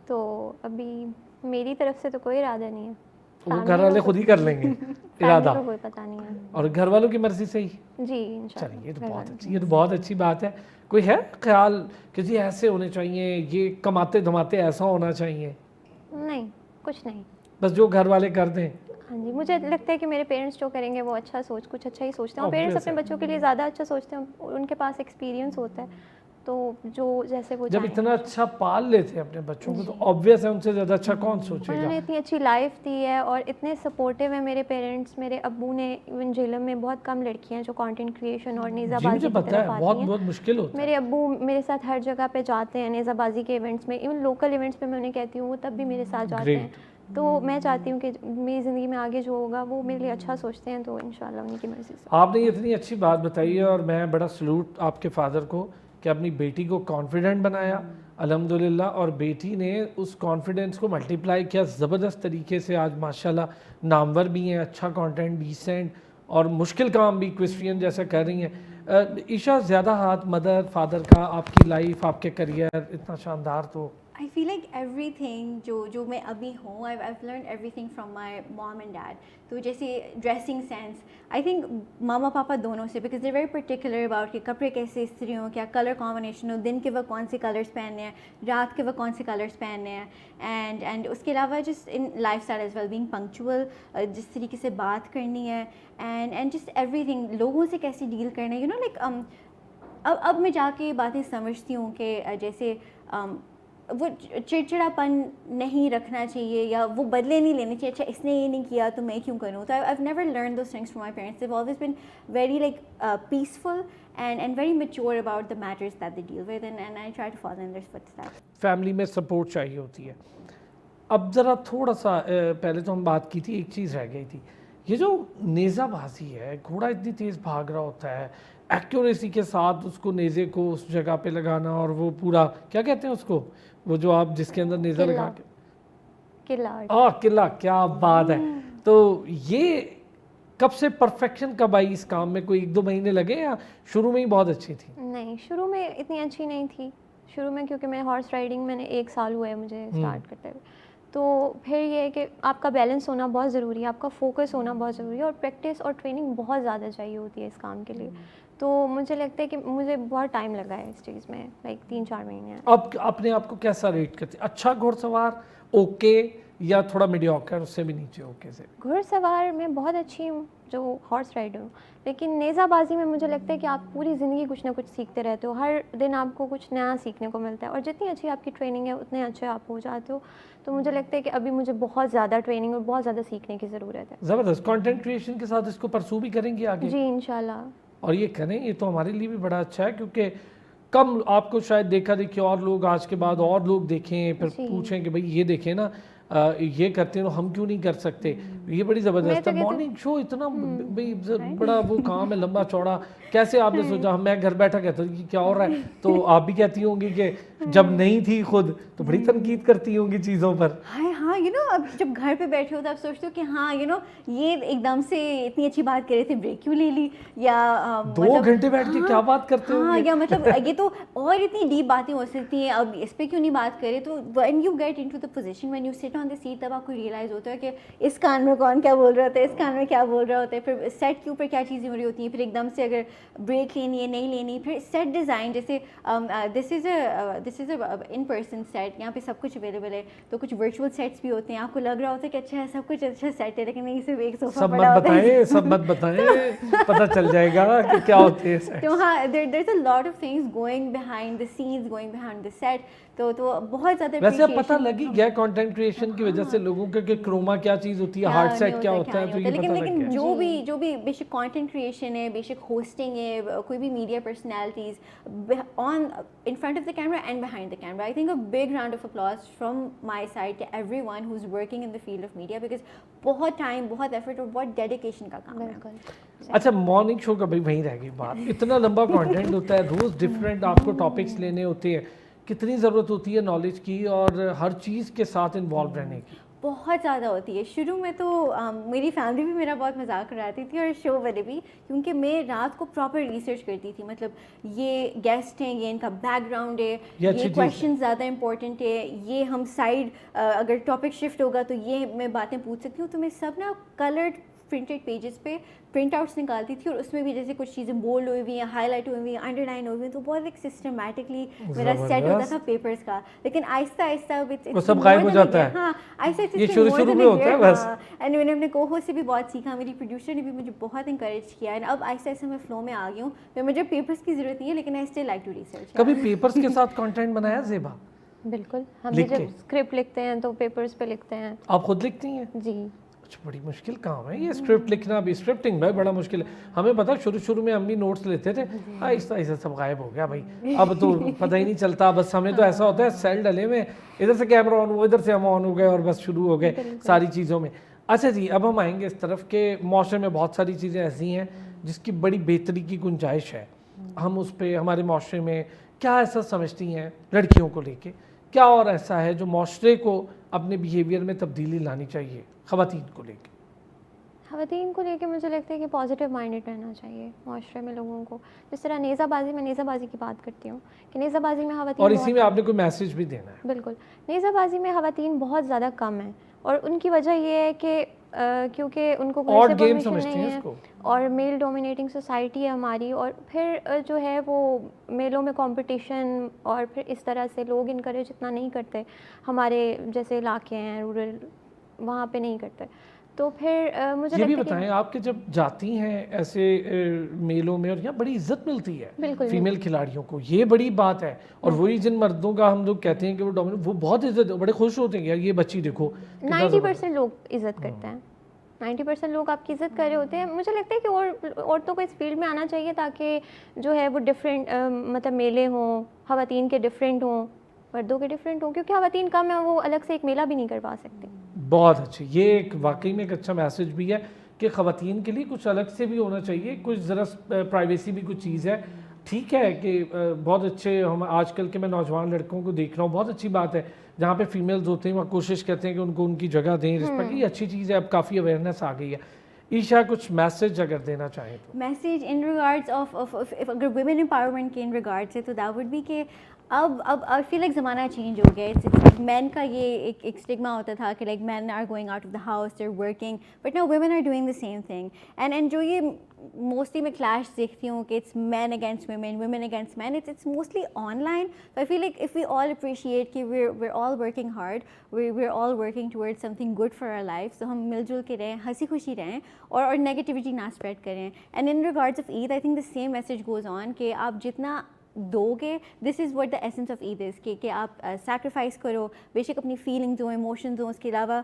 تو ابھی میری طرف سے تو کوئی ارادہ نہیں ہے. وہ گھر والے خود ہی کر لیں گے ارادہ, کوئی پتہ نہیں ہے. اور گھر والوں کی مرضی سے ہی؟ جی انشاءاللہ. چلیے یہ تو بہت اچھی بات ہے. کوئی ہے خیال کہ جی ایسے ہونے چاہیے, یہ کماتے دھماتے ایسا ہونا چاہیے؟ نہیں, کچھ نہیں, بس جو گھر والے کر دیں. ہاں جی, مجھے لگتا ہے کہ میرے پیرنٹس جو کریں گے وہ کچھ اچھا ہی سوچتے ہیں. پیرنٹس اپنے بچوں کے لیے زیادہ اچھا سوچتے ہیں, ان کے پاس ایکسپیرینس ہوتا ہے, تو جو جیسے وہ جب اتنا اچھا پال لیتے ہیں اپنے بچوں کو تو آبویس ہے ان سے زیادہ اچھا کون سوچے انہوں گا. نے اتنی اچھی لائف دی ہے اور اتنے سپورٹیو ہیں میرے پیرنٹس. میرے ابو نے, ایون جیلم میں بہت کم لڑکیاں جو کانٹینٹ کریشن اور نیزہ بازی کی طرف آتی ہیں. بہت مشکل ہوتا ہے. میرے ابو میرے ساتھ ہر جگہ پہ جاتے ہیں نیزہ بازی کے ایونٹس میں, ایون لوکل ایونٹس پہ میں انہیں کہتی ہوں وہ تب بھی میرے ساتھ جاتے ہیں. تو میں چاہتی ہوں کہ میری زندگی میں آگے جو ہوگا وہ میرے لیے اچھا سوچتے ہیں, تو انشاءاللہ ان کی مرضی سے. آپ نے اتنی اچھی بات بتائی ہے, اور میں بڑا سلوٹ آپ کے فادر کو کہ اپنی بیٹی کو کانفیڈنٹ بنایا الحمدللہ, اور بیٹی نے اس کانفیڈنس کو ملٹیپلائی کیا زبردست طریقے سے. آج ماشاءاللہ نامور بھی ہیں, اچھا کانٹینٹ, ڈیسنٹ, اور مشکل کام بھی, کویسچن جیسا کر رہی ہیں. عشاء زیادہ ہاتھ مدر فادر کا آپ کی لائف آپ کے کریئر اتنا شاندار تو I feel like everything جو میں ابھی ہوں I've learned everything from my mom and dad. تو جیسے ڈریسنگ سینس آئی تھنک ماما پاپا دونوں سے because they very particular about کہ کپڑے کیسے استری ہوں, کیا کلر کمبینیشن ہو, دن کے وقت کون سے کلرس پہننے ہیں, رات کے وقت کون سے کلرس پہننے ہیں, اینڈ اس کے علاوہ just in life style as well being punctual, جس طریقے سے بات کرنی ہے, اینڈ جسٹ ایوری تھنگ, لوگوں سے کیسے ڈیل کرنا ہے, یو نو لائک اب میں جا کے یہ باتیں سمجھتی ہوں کہ جیسے وہ چڑچڑاپن نہیں رکھنا چاہیے یا وہ بدلے نہیں لینے چاہیے, اچھا اس نے یہ نہیں کیا تو میں کیوں کروں. تو I've never learned those things from my parents. They've always been very like peaceful and very mature about the matters that they deal with, and I try to follow in their footsteps. Family میں support چاہیے ہوتی ہے. اب ذرا تھوڑا سا پہلے تو ہم بات کی تھی, ایک چیز رہ گئی تھی, یہ جو نیزہ بازی ہے, گھوڑا اتنی تیز بھاگ رہا ہوتا ہے, ایکوریسی کے ساتھ اس کو نیزے کو اس جگہ پہ لگانا, اور وہ پورا کیا کہتے ہیں اس کو, وہ جو آپ جس کے اندر نیزہ لگا کے قلعہ, کیا بات ہے. تو یہ کب سے پرفیکشن کب آئی اس کام میں, کوئی 1-2 مہینے لگے یا شروع میں ہی بہت اچھی تھی؟ نہیں, شروع میں اتنی اچھی نہیں تھی. شروع میں کیونکہ میں ہارس رائڈنگ میں نے 1 سال ہوا ہے مجھے اسٹارٹ کرتے ہوئے, تو پھر یہ ہے کہ آپ کا بیلنس ہونا بہت ضروری ہے, آپ کا فوکس ہونا بہت ضروری ہے, اور پریکٹس اور ٹریننگ بہت زیادہ چاہیے ہوتی ہے اس کام کے لیے. تو مجھے لگتا ہے کہ مجھے بہت ٹائم لگا ہے اس چیز میں, لائک 3-4 مہینے. اب اپنے آپ کو کیسا ریٹ کرتے, اچھا گھوڑ سوار, اوکے, یا تھوڑا میڈیوکر, اس سے بھی نیچے اوکے سے؟ گھوڑ سوار میں بہت اچھی ہوں جو ہارس رائڈر ہوں, لیکن نیزہ بازی میں مجھے لگتا ہے کہ آپ پوری زندگی کچھ نہ کچھ سیکھتے رہتے ہو, ہر دن آپ کو کچھ نیا سیکھنے کو ملتا ہے, اور جتنی اچھی آپ کی ٹریننگ ہے اتنے اچھے آپ ہو جاتے ہو. تو مجھے لگتا ہے کہ ابھی مجھے بہت زیادہ ٹریننگ اور بہت زیادہ سیکھنے کی ضرورت ہے. زبردست. کانٹینٹ کریشن کے ساتھ اس کو پرسو بھی کریں گے آگے؟ جی انشاءاللہ. اور یہ کریں, یہ تو ہمارے لیے بھی بڑا اچھا ہے, کیونکہ کم آپ کو شاید دیکھا دیکھے اور لوگ آج کے بعد اور لوگ دیکھیں, پھر پوچھیں کہ بھئی یہ دیکھیں نا یہ کرتے ہیں تو ہم کیوں نہیں کر سکتے. یہ بڑی زبردست ہے. مارننگ شو اتنا بڑا وہ کام ہے, لمبا چوڑا, کیسے آپ نے سوچا؟ میں گھر بیٹھا کہتا ہوں کہ کیا ہو رہا ہے, تو آپ بھی کہتی ہوں گی کہ جب نہیں تھی خود تو بڑی تنقید کرتی ہوں گی چیزوں پر. ہاں یو نو اب جب گھر پہ بیٹھے ہو تو آپ سوچتے ہو کہ ہاں یو نو یہ ایک دم سے اتنی اچھی بات کر رہے تھے, بریک کیوں لے لی, یا 2 گھنٹے بیٹھ کے کیا بات کرتے ہو, یا مطلب یہ تو اور اتنی ڈیپ باتیں ہو سکتی ہیں, اب اس پہ کیوں نہیں بات کرے. تو when you get into the position, when you sit on the set, تب آپ کو ریئلائز ہوتا ہے کہ اس کان میں کون کیا بول رہا ہوتا ہے, اس کان میں کیا بول رہا ہوتا ہے, پھر سیٹ کے اوپر کیا چیزیں ہو رہی ہوتی ہیں, پھر ایک دم سے اگر بریک لینی ہے نہیں لینی, پھر سیٹ ڈیزائن, جیسے دس از اے ان پرسن سیٹ, یہاں پہ سب کچھ اویلیبل ہے, تو کچھ ورچوئل سیٹس بھی ہوتے ہیں, آپ کو لگ رہا ہوتا ہے کہ اچھا ہے سب کچھ اچھا سیٹ ہے, لیکن نہیں, صرف ایک صوفہ پڑا ہوتا ہے. سب مت بتائیں, پتہ چل جائے گا کہ کیا ہوتے ہیں. تو ہاں there is a lot of things going behind the scenes, going behind the set. تو بہت زیادہ ویسے اب پتہ لگ ہی گیا کنٹینٹ کریشن کی وجہ سے لوگوں کو کہ کروما کیا چیز ہوتی ہے, ہارڈ سیٹ کیا ہوتا ہے, تو یہ پتہ لگ گیا. لیکن جو بھی بے شک کنٹینٹ کریشن ہے, بے شک ہوسٹنگ ہے, کوئی بھی media personalities on in front of the camera and behind the camera, I think a big round of applause from my side to everyone who is working in the field of media, because بہت time, بہت effort اور بہت dedication کا کام ہے. اچھا, morning show کا بھائی وہیں رہ گئی بات, اتنا لمبا کانٹینٹ ہوتا ہے, روز ڈفرینٹ آپ کو ٹاپکس لینے ہوتے ہیں, کتنی ضرورت ہوتی ہے نالج کی اور ہر چیز کے ساتھ انوالو رہنے کی؟ بہت زیادہ ہوتی ہے. شروع میں تو میری فیملی بھی میرا بہت مذاق اڑاتی تھی, اور شو والے بھی, کیونکہ میں رات کو پراپر ریسرچ کرتی تھی, مطلب یہ گیسٹ ہیں, یہ ان کا بیک گراؤنڈ ہے, یہ کویشچن زیادہ امپورٹنٹ ہے, یہ ہم سائڈ اگر ٹاپک شفٹ ہوگا تو یہ میں باتیں پوچھ سکتی ہوں. تو میں سب نا کلرڈ پرنٹڈ پیجز پہ پرنٹ آؤٹس نکالتی تھی, اور اس میں بھی جیسے کچھ چیزیں بولڈ ہوئی ہوئی ہیں, ہائی لائٹ ہوئی ہوئی ہیں, انڈر لائن ہوئی ہوئی ہیں, تو بہت ایک سسٹمیٹکلی میرا سیٹ ہوتا تھا پیپرز کا. لیکن آہستہ آہستہ وہ سب غائب ہو جاتا ہے. ہاں آہستہ یہ شروع میں ہوتا ہے بس. اینڈ میں نے اپنے کو ہوسٹ سے بھی بہت سیکھا, میری پروڈیوسر نے بھی مجھے بہت انکریج کیا, اینڈ اب آہستہ آہستہ میں فلو میں آ گئی ہوں. پھر مجھے پیپرز کی ضرورت نہیں ہے, لیکن I still like to research. کبھی پیپرز کے ساتھ کانٹینٹ بنایا زیبا؟ بالکل, ہم جب اسکرپٹ لکھتے ہیں تو پیپرز پہ لکھتے ہیں. آپ خود لکھتی ہیں؟ جی. بڑی مشکل کام ہے یہ اسکرپٹ لکھنا بھی, اسکرپٹنگ بھائی بڑا مشکل ہے. ہمیں پتا شروع میں ہم بھی نوٹس لیتے تھے, آہستہ آہستہ سب غائب ہو گیا بھائی, اب تو پتہ ہی نہیں چلتا. بس ہمیں تو ایسا ہوتا ہے سیل ڈلے میں, ادھر سے کیمرہ آن ہوا, ادھر سے ہم آن ہو گئے, اور بس شروع ہو گئے ساری چیزوں میں. اچھا جی, اب ہم آئیں گے اس طرف کہ معاشرے میں بہت ساری چیزیں ایسی ہیں جس کی بڑی بہتری کی گنجائش ہے. ہم اس پہ ہمارے معاشرے میں کیا ایسا سمجھتی ہیں لڑکیوں کو لے کے, کیا اور ایسا ہے جو معاشرے کو اپنے بیہیویئر میں تبدیلی لانی چاہیے خواتین کو لے کے؟ خواتین کو لے کے مجھے لگتا ہے کہ پازیٹیو مائنڈڈ رہنا چاہیے معاشرے میں لوگوں کو. جس طرح نیزہ بازی کی بات کرتی ہوں کہ نیزہ بازی میں خواتین اور اسی میں آپ نے کوئی میسج بھی دینا ہے. بالکل, نیزہ بازی میں خواتین بہت زیادہ کم ہیں, اور ان کی وجہ یہ ہے کہ کیونکہ ان کو گھر سے پرمیشن نہیں ہے اور میل ڈومینیٹنگ سوسائٹی ہے ہماری, اور پھر جو ہے وہ میلوں میں کمپٹیشن, اور پھر اس طرح سے لوگ انکریج اتنا نہیں کرتے, ہمارے جیسے علاقے ہیں رورل وہاں پہ نہیں کرتے. تو پھر مجھے یہ بھی بتائیں آپ کہ جب جاتی ہیں ایسے میلوں میں اور یہاں بڑی عزت ملتی ہے فیمیل کھلاڑیوں کو, یہ بڑی بات ہے, اور وہی جن مردوں کا ہم لوگ کہتے ہیں کہ وہ ڈومیننٹ, وہ بہت عزت, بڑے خوش ہوتے ہیں یار یہ بچی دیکھو. 90% لوگ عزت کرتے ہیں, 90% لوگ آپ کی عزت کر رہے ہوتے ہیں. مجھے لگتا ہے کہ عورتوں کو اس فیلڈ میں آنا چاہیے تاکہ جو ہے وہ ڈفرینٹ مطلب میلے ہوں, خواتین کے ڈفرینٹ ہوں, مردوں کے ڈفرینٹ ہوں, کیونکہ خواتین کم ہیں, وہ الگ سے ایک میلہ بھی نہیں کر پا سکتے. بہت اچھے, یہ ایک واقعی میں ایک اچھا میسج بھی ہے کہ خواتین کے لیے کچھ الگ سے بھی ہونا چاہیے, کچھ ذرا پرائیویسی بھی کچھ چیز ہے. ٹھیک ہے کہ بہت اچھے, ہم آج کل کے میں نوجوان لڑکوں کو دیکھ رہا ہوں, بہت اچھی بات ہے جہاں پہ فیمیلز ہوتے ہیں وہاں کوشش کرتے ہیں کہ ان کو ان کی جگہ دیں, رسپیکٹ, یہ اچھی چیز ہے, اب کافی اویئرنیس آ گئی ہے. عیشا کچھ میسج اگر دینا چاہیں تو. میسیج ان ریگارڈس آف اگر ویمن امپاورمنٹ کے ان ریگارڈ سے, تو دیٹ وڈ بی کہ اب آئی فیل لائک زمانہ چینج ہو گیا. اٹس مین کا یہ ایک اسٹگما ہوتا تھا کہ like men are going out of the house, they are working, but now women are doing the same thing. And جو یہ موسٹلی میں کلیش دیکھتی ہوں کہ it's men against women, women against men, it's mostly online. تو I feel like if we all appreciate کہ we are all working hard, we are all working toward something good for our life, تو ہم مل جل کے رہیں, ہنسی خوشی رہیں, اور نیگیٹیوٹی نہ اسپریڈ کریں. And in regards of Eid I think the same message goes on کہ آپ جتنا دو گے, this is what the essence of Eid is, کہ آپ سیکریفائس کرو, بے شک اپنی فیلنگز ہوں, ایموشنز ہوں, اس کے علاوہ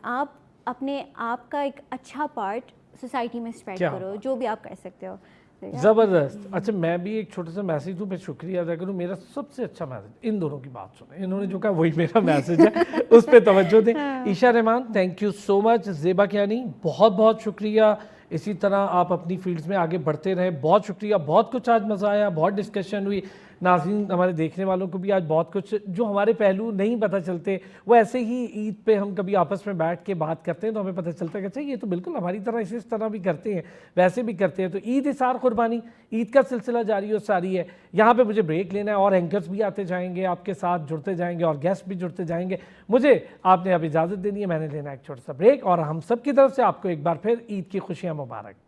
آپ اپنے آپ کا ایک اچھا پارٹ سوسائٹی میں اسپریڈ کرو, جو بھی آپ کر سکتے ہو. زبردست. اچھا میں بھی ایک چھوٹا سا میسج دوں, میں شکریہ ادا کروں. میرا سب سے اچھا میسج, ان دونوں کی بات سنیں, انہوں نے جو کہا وہی میرا میسج ہے, اس پہ توجہ دیں. عیشا رحمان, تھینک یو سو مچ. زیبا کیانی, بہت بہت شکریہ. اسی طرح آپ اپنی فیلڈز میں آگے بڑھتے رہیں, بہت شکریہ. بہت کچھ آج مزہ آیا, بہت ڈسکشن ہوئی. ناظرین ہمارے دیکھنے والوں کو بھی آج بہت کچھ جو ہمارے پہلو نہیں پتہ چلتے, وہ ایسے ہی عید پہ ہم کبھی آپس میں بیٹھ کے بات کرتے ہیں تو ہمیں پتہ چلتا ہے کہ اچھا یہ تو بالکل ہماری طرح اس طرح بھی کرتے ہیں, ویسے بھی کرتے ہیں. تو عید اثار قربانی, عید کا سلسلہ جاری و ساری ہے. یہاں پہ مجھے بریک لینا ہے, اور اینکرز بھی آتے جائیں گے, آپ کے ساتھ جڑتے جائیں گے, اور گیسٹ بھی جڑتے جائیں گے. مجھے آپ نے اب اجازت دینی ہے, میں نے لینا ایک چھوٹا سا بریک, اور ہم سب کی طرف سے آپ کو ایک بار پھر عید کی خوشیاں مبارک.